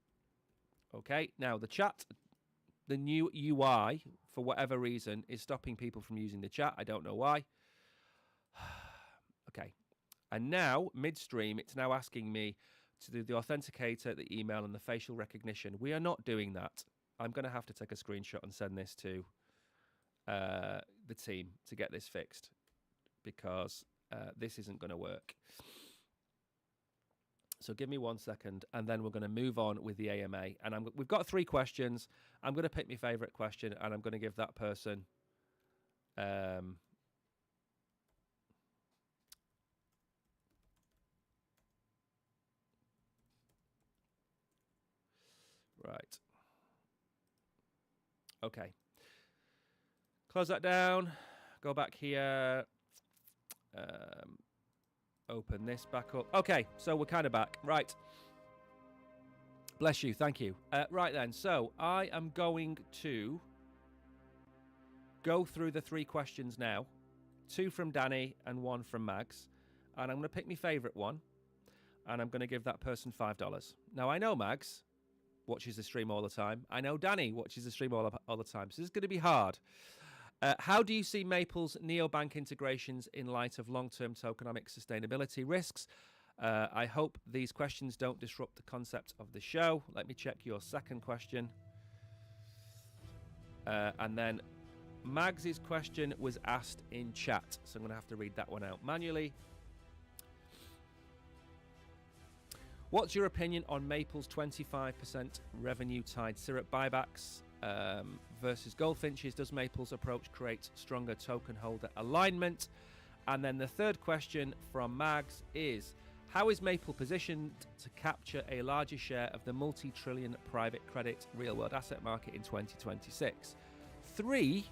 Okay, now the chat, the new UI, for whatever reason, is stopping people from using the chat. I don't know why. Okay, and now, midstream, it's now asking me to do the authenticator, the email, and the facial recognition. We are not doing that. I'm going to have to take a screenshot and send this to the team to get this fixed, because this isn't going to work. So give me 1 second, and then we're going to move on with the AMA. And we've got 3 questions. I'm going to pick my favourite question, and I'm going to give that person right. Okay. Close that down. Go back here. Open this back up. Okay, so we're kind of back. Right. Bless you. Thank you. Right then. So I am going to go through the 3 questions now. 2 from Danny and 1 from Mags. And I'm going to pick my favourite one. And I'm going to give that person $5. Now, I know Mags watches the stream all the time. I know Danny watches the stream all the time. So this is going to be hard. How do you see Maple's neobank integrations in light of long-term tokenomic sustainability risks? I hope these questions don't disrupt the concept of the show. Let me check your second question. And then Mags's question was asked in chat, so I'm going to have to read that one out manually. What's your opinion on Maple's 25% revenue-tied syrup buybacks versus Goldfinch's? Does Maple's approach create stronger token holder alignment? And then the third question from Mags is, how is Maple positioned to capture a larger share of the multi-trillion private credit real-world asset market in 2026? 3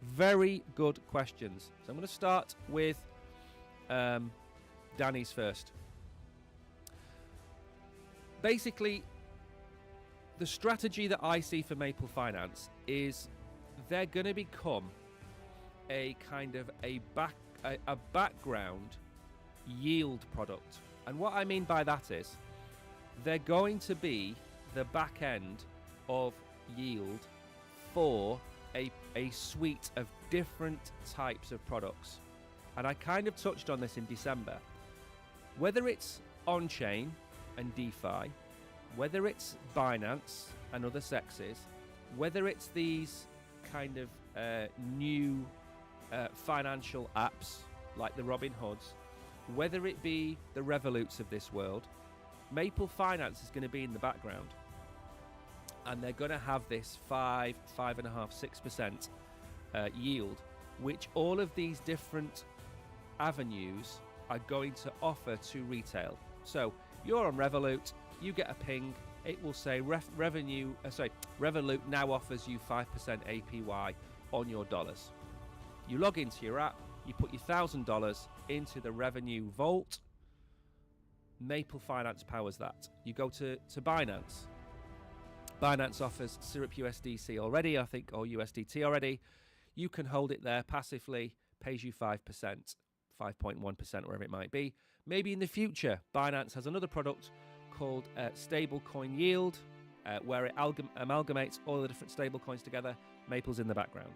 very good questions. So I'm going to start with Danny's first. Basically, the strategy that I see for Maple Finance is they're going to become a kind of a background yield product. And what I mean by that is they're going to be the back end of yield for a suite of different types of products. And I kind of touched on this in December. Whether it's on-chain and DeFi, whether it's Binance and other sexes, whether it's these kind of new financial apps like the Robin Hoods, whether it be the Revoluts of this world, Maple Finance is going to be in the background. And they're going to have this 5, 5.5, 6% yield, which all of these different avenues are going to offer to retail. So you're on Revolut, you get a ping, it will say Revolut now offers you 5% APY on your dollars. You log into your app, you put your $1,000 into the Revenue Vault. Maple Finance powers that. You go to Binance. Binance offers Syrup USDC already, I think, or USDT already. You can hold it there passively, pays you 5%, 5.1%, wherever it might be. Maybe in the future, Binance has another product called Stablecoin Yield, where it amalgamates all the different stablecoins together. Maple's in the background.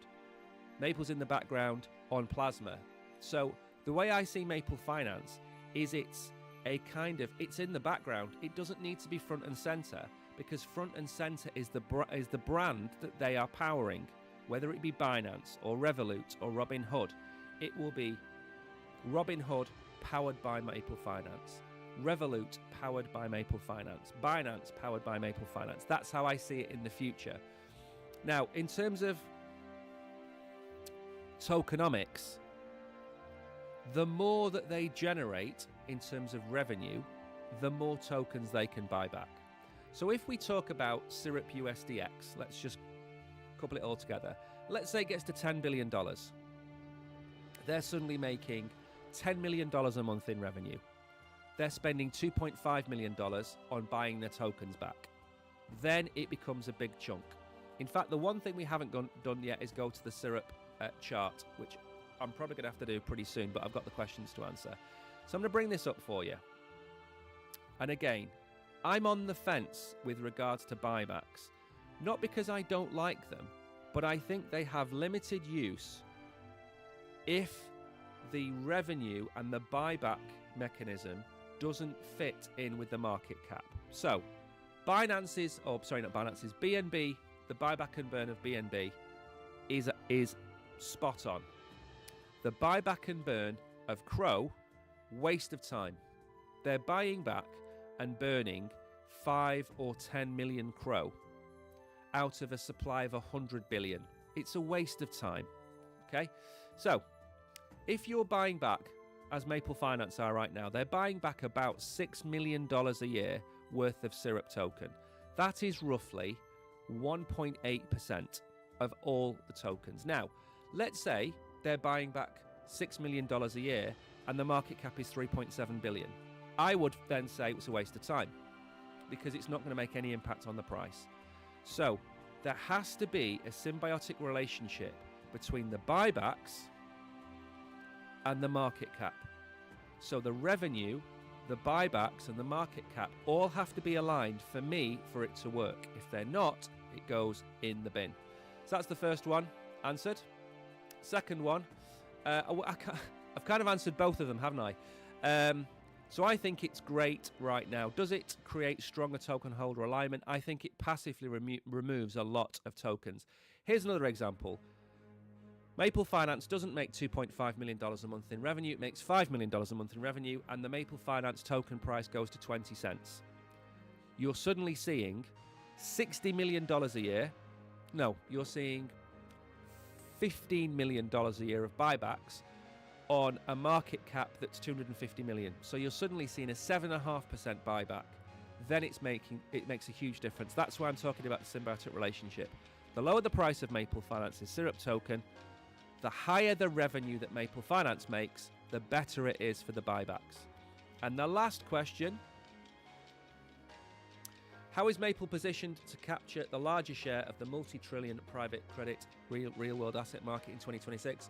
Maple's in the background on Plasma. So the way I see Maple Finance is it's in the background. It doesn't need to be front and center, because front and center is the brand that they are powering, whether it be Binance or Revolut or Robinhood. It will be Robinhood powered by Maple Finance, Revolut powered by Maple Finance, Binance powered by Maple Finance. That's how I see it in the future. Now, in terms of tokenomics, the more that they generate in terms of revenue, the more tokens they can buy back. So if we talk about Syrup USDX, let's just couple it all together. Let's say it gets to $10 billion. They're suddenly making $10 million a month in revenue. They're spending $2.5 million on buying their tokens back. Then it becomes a big chunk. In fact, the one thing we haven't done yet is go to the Syrup chart, which I'm probably going to have to do pretty soon, but I've got the questions to answer. So I'm going to bring this up for you. And again, I'm on the fence with regards to buybacks. Not because I don't like them, but I think they have limited use if the revenue and the buyback mechanism doesn't fit in with the market cap. So, BNB's, the buyback and burn of BNB is spot on. The buyback and burn of Crow, waste of time. They're buying back and burning 5 or 10 million Crow out of a supply of 100 billion. It's a waste of time. Okay? So, if you're buying back, as Maple Finance are right now, they're buying back about $6 million a year worth of Syrup token. That is roughly 1.8% of all the tokens. Now, let's say they're buying back $6 million a year and the market cap is 3.7 billion. I would then say it's a waste of time because it's not going to make any impact on the price. So there has to be a symbiotic relationship between the buybacks and the market cap. So the revenue, the buybacks and the market cap all have to be aligned for me for it to work. If they're not, it goes in the bin. So that's the first one answered. Second one, I've kind of answered both of them, haven't I? So I think it's great right now. Does it create stronger token holder alignment? I think it passively removes a lot of tokens. Here's another example. Maple Finance doesn't make $2.5 million a month in revenue. It makes $5 million a month in revenue, and the Maple Finance token price goes to 20 cents. You're suddenly seeing $60 million a year. No, you're seeing $15 million a year of buybacks on a market cap that's 250 million. So you're suddenly seeing a 7.5% buyback. Then it makes a huge difference. That's why I'm talking about the symbiotic relationship. The lower the price of Maple Finance's Syrup token, the higher the revenue that Maple Finance makes, the better it is for the buybacks. And the last question, how is Maple positioned to capture the larger share of the multi-trillion private credit real-world asset market in 2026?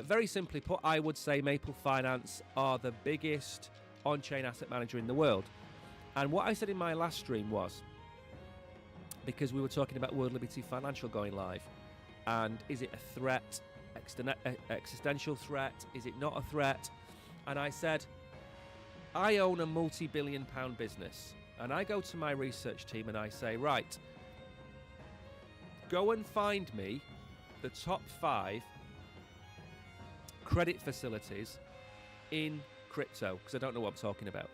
Very simply put, I would say Maple Finance are the biggest on-chain asset manager in the world. And what I said in my last stream was, because we were talking about World Liberty Financial going live, and is it a threat, existential threat, is it not a threat? And I said, I own a multi-billion pound business, and I go to my research team and I say, right, go and find me the top 5 credit facilities in crypto, because I don't know what I'm talking about.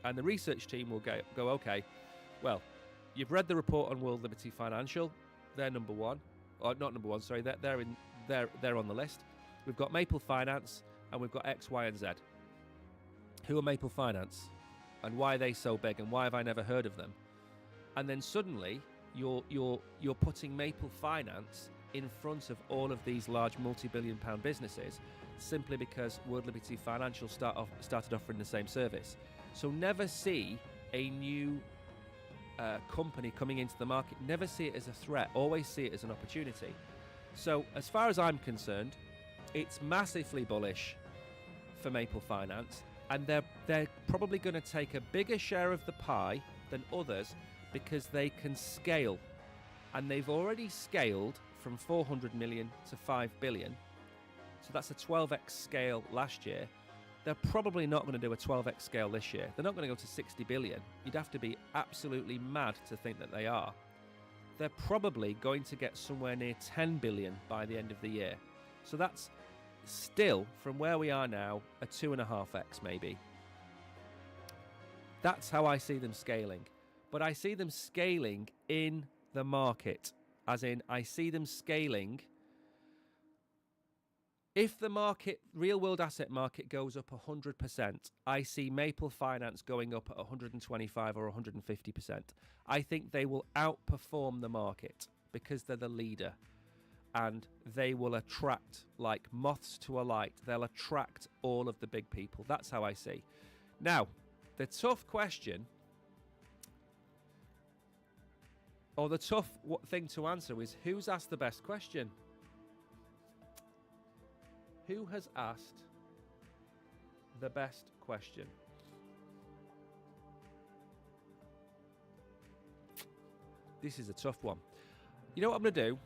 And the research team will go, okay, well, you've read the report on World Liberty Financial. They're number one. Or not number one, sorry. They're on the list. We've got Maple Finance, and we've got X, Y, and Z. Who are Maple Finance? And why are they so big? And why have I never heard of them? And then suddenly, you're putting Maple Finance in front of all of these large multi-billion pound businesses simply because World Liberty Financial started offering the same service. So never see a new company coming into the market, never see it as a threat, always see it as an opportunity. So as far as I'm concerned, it's massively bullish for Maple Finance, and they're probably going to take a bigger share of the pie than others because they can scale, and they've already scaled from 400 million to 5 billion. So that's a 12x scale last year. they're probably not going to do a 12x scale this year. They're not going to go to 60 billion. You'd have to be absolutely mad to think that they are. They're probably going to get somewhere near 10 billion by the end of the year. So that's still, from where we are now, a 2.5x maybe. That's how I see them scaling. But I see them scaling in the market. As in, I see them scaling. If the market, real world asset market, goes up 100%, I see Maple Finance going up at 125 or 150%. I think they will outperform the market because they're the leader. And they will attract, like moths to a light, they'll attract all of the big people. That's how I see. Now, the tough question, or the tough thing to answer is, who's asked the best question? Who has asked the best question? This is a tough one. You know what I'm going to do?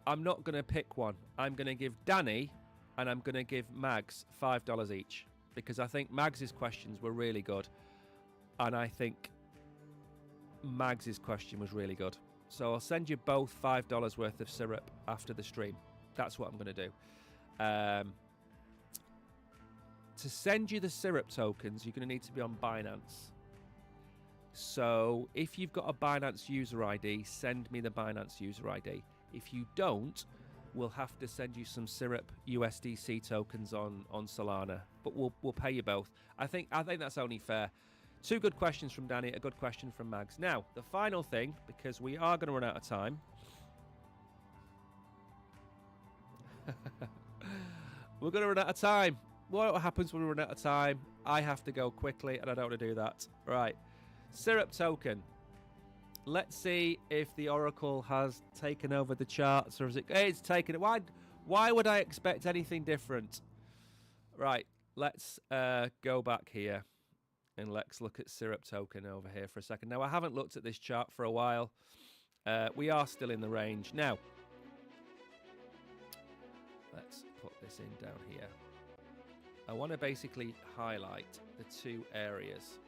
I'm not going to pick one. I'm going to give Danny and I'm going to give Mags $5 each, because I think Mags's questions were really good. And I think Mags's question was really good. So I'll send you both $5 worth of syrup after the stream. That's what I'm going to do. To send you the syrup tokens, you're going to need to be on Binance. So if you've got a Binance user ID, send me the Binance user ID. If you don't, we'll have to send you some syrup USDC tokens on Solana, but we'll pay you both. I think that's only fair. Two good questions from Danny, a good question from Mags. Now, the final thing, because we are going to run out of time. We're going to run out of time. What happens when we run out of time? I have to go quickly, and I don't want to do that. Right. Syrup token. Let's see if the Oracle has taken over the charts, or is it? It's taken it. Why would I expect anything different? Right. Let's go back here, and let's look at Syrup token over here for a second. Now, I haven't looked at this chart for a while. We are still in the range. Now, let's put this in down here. I want to basically highlight the two areas.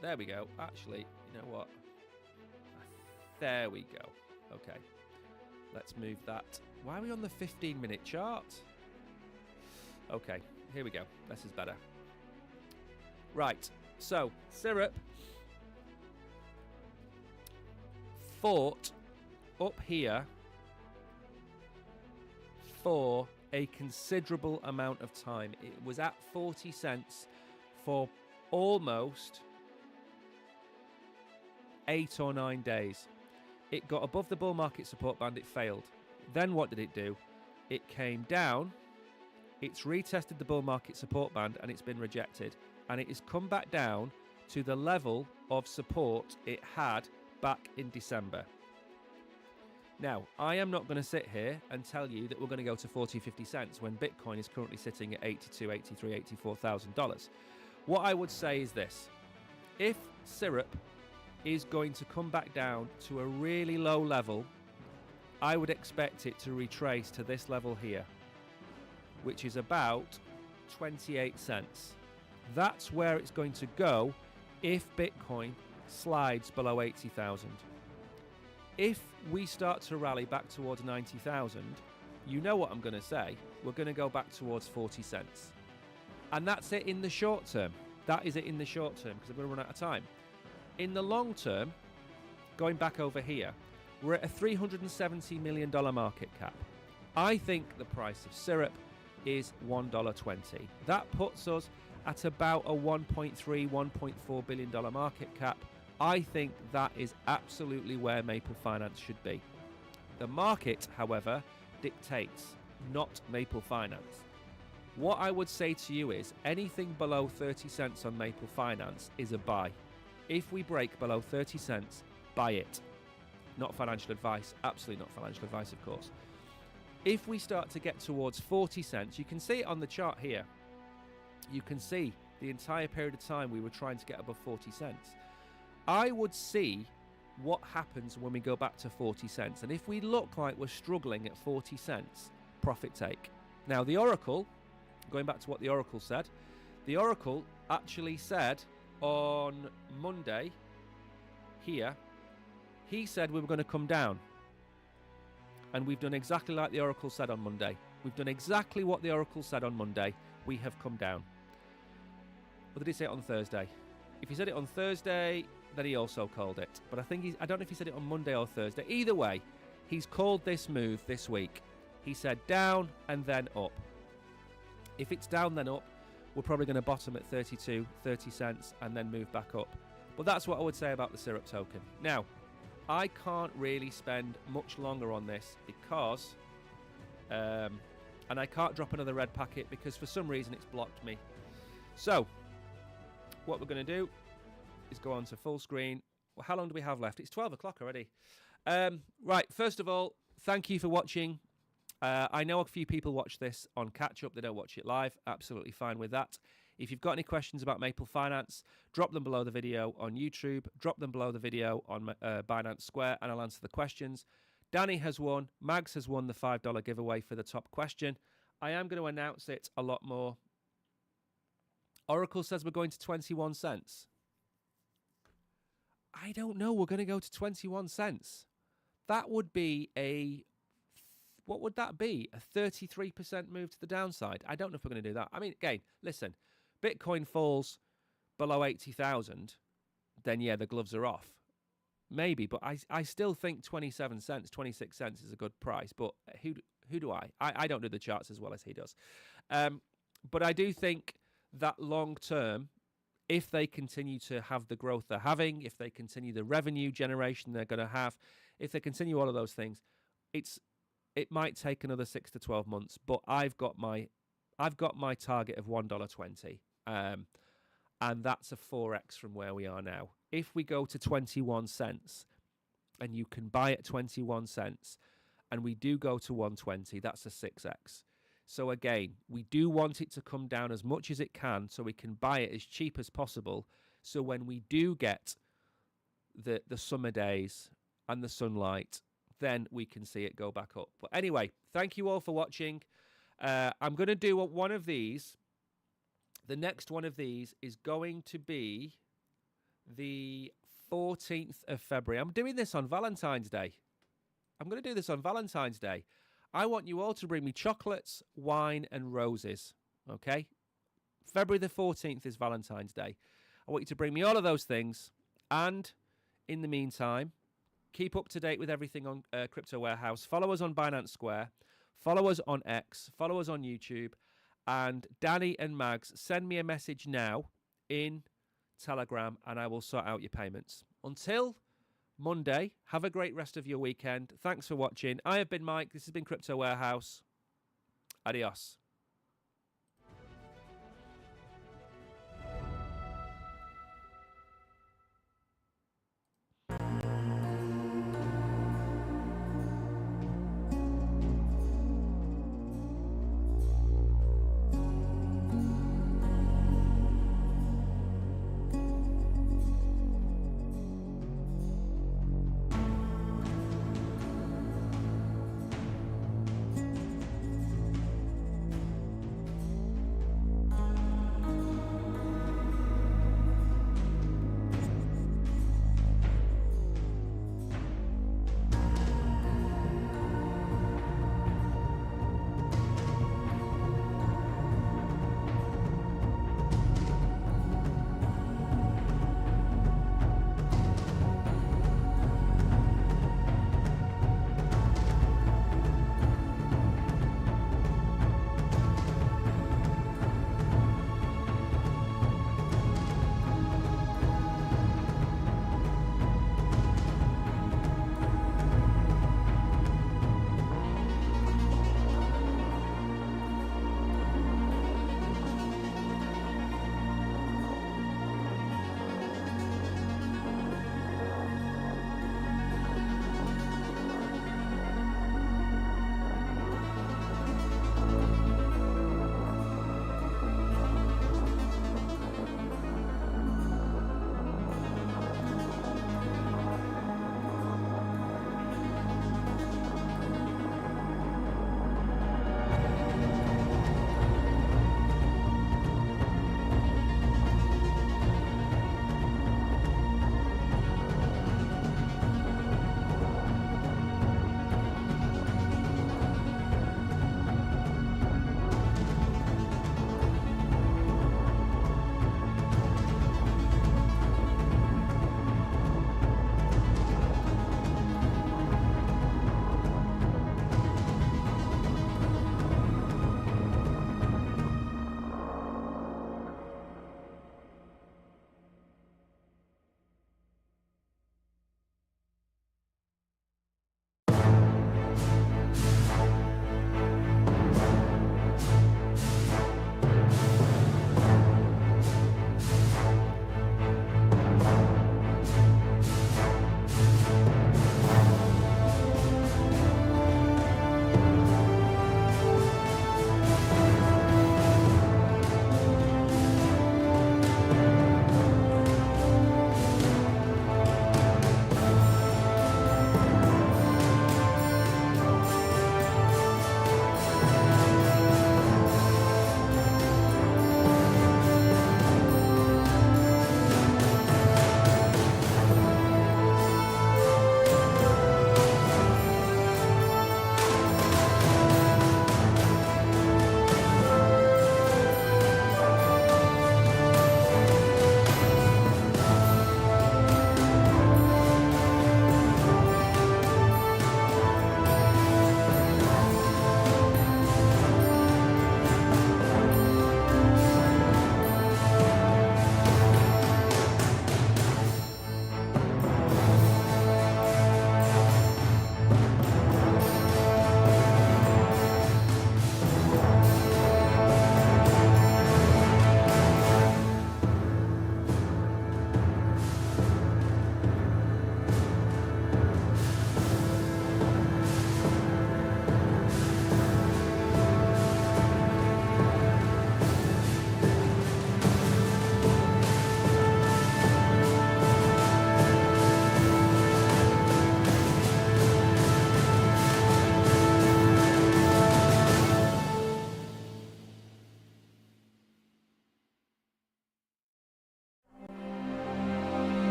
There we go. Actually, you know what? There we go. Okay. Let's move that. Why are we on the 15-minute chart? Okay, here we go. This is better. Right. So, Syrup fought up here for a considerable amount of time. It was at 40 cents for almost 8 or 9 days. It got above the bull market support band, it failed. Then what did it do? It came down, it's retested the bull market support band, and it's been rejected. And it has come back down to the level of support it had back in December. Now, I am not going to sit here and tell you that we're going to go to 40, 50 cents when Bitcoin is currently sitting at $82,000, $83,000, $84,000. What I would say is this. If Syrup is going to come back down to a really low level, I would expect it to retrace to this level here, which is about 28 cents. That's where it's going to go if Bitcoin slides below 80,000. If we start to rally back towards 90,000, you know what I'm going to say. We're going to go back towards 40 cents. And that's it in the short term. That is it in the short term, because I'm going to run out of time. In the long term, going back over here, we're at a $370 million market cap. I think the price of Syrup is $1.20. That puts us at about a $1.3, $1.4 billion market cap. I think that is absolutely where Maple Finance should be. The market, however, dictates, not Maple Finance. What I would say to you is anything below 30 cents on Maple Finance is a buy. If we break below 30 cents, buy it. Not financial advice, absolutely not financial advice, of course. If we start to get towards 40 cents, you can see it on the chart here. You can see the entire period of time we were trying to get above 40 cents. I would see what happens when we go back to 40 cents. And if we look like we're struggling at 40 cents, profit take. Now, the Oracle going back to what the Oracle said, the Oracle actually said on Monday here, he said we were going to come down. And we've done exactly like the Oracle said on Monday. We've done exactly what the Oracle said on Monday. We have come down. But did he say it on Thursday? If he said it on Thursday, then he also called it. But I don't know if he said it on Monday or Thursday. Either way, he's called this move this week. He said down and then up. If it's down then up, we're probably going to bottom at 30 cents and then move back up. But that's what I would say about the syrup token. Now, I can't really spend much longer on this because, and I can't drop another red packet because for some reason it's blocked me. So, what we're going to do is go on to full screen. Well, how long do we have left? It's 12 o'clock already. Right, first of all, thank you for watching. I know a few people watch this on catch-up. They don't watch it live. Absolutely fine with that. If you've got any questions about Maple Finance, drop them below the video on YouTube. Drop them below the video on Binance Square, and I'll answer the questions. Danny has won. Mags has won the $5 giveaway for the top question. I am going to announce it a lot more. Oracle says we're going to 21 cents. I don't know. We're going to go to 21 cents. That would be what would that be? A 33% move to the downside. I don't know if we're going to do that. I mean, again, listen, Bitcoin falls below 80,000, then yeah, the gloves are off. Maybe, but I still think 27 cents, 26 cents is a good price. But who do I? I don't do the charts as well as he does. But I do think that long term, if they continue to have the growth they're having, if they continue the revenue generation they're going to have, if they continue all of those things, it might take another 6 to 12 months. But I've got my target of $1.20, and that's a 4x from where we are now. If we go to 21 cents, and you can buy at 21 cents, and we do go to 120, that's a 6x. So again, we do want it to come down as much as it can so we can buy it as cheap as possible. So when we do get the summer days and the sunlight, then we can see it go back up. But anyway, thank you all for watching. I'm going to do one of these. The next one of these is going to be the 14th of February. I'm doing this on Valentine's Day. I'm going to do this on Valentine's Day. I want you all to bring me chocolates, wine, and roses, okay? February the 14th is Valentine's Day. I want you to bring me all of those things. And in the meantime, keep up to date with everything on Crypto Warehouse. Follow us on Binance Square. Follow us on X. Follow us on YouTube. And Danny and Mags, send me a message now in Telegram, and I will sort out your payments. Until Monday, have a great rest of your weekend. Thanks for watching. I have been Mike. This has been Crypto Warehouse. Adios.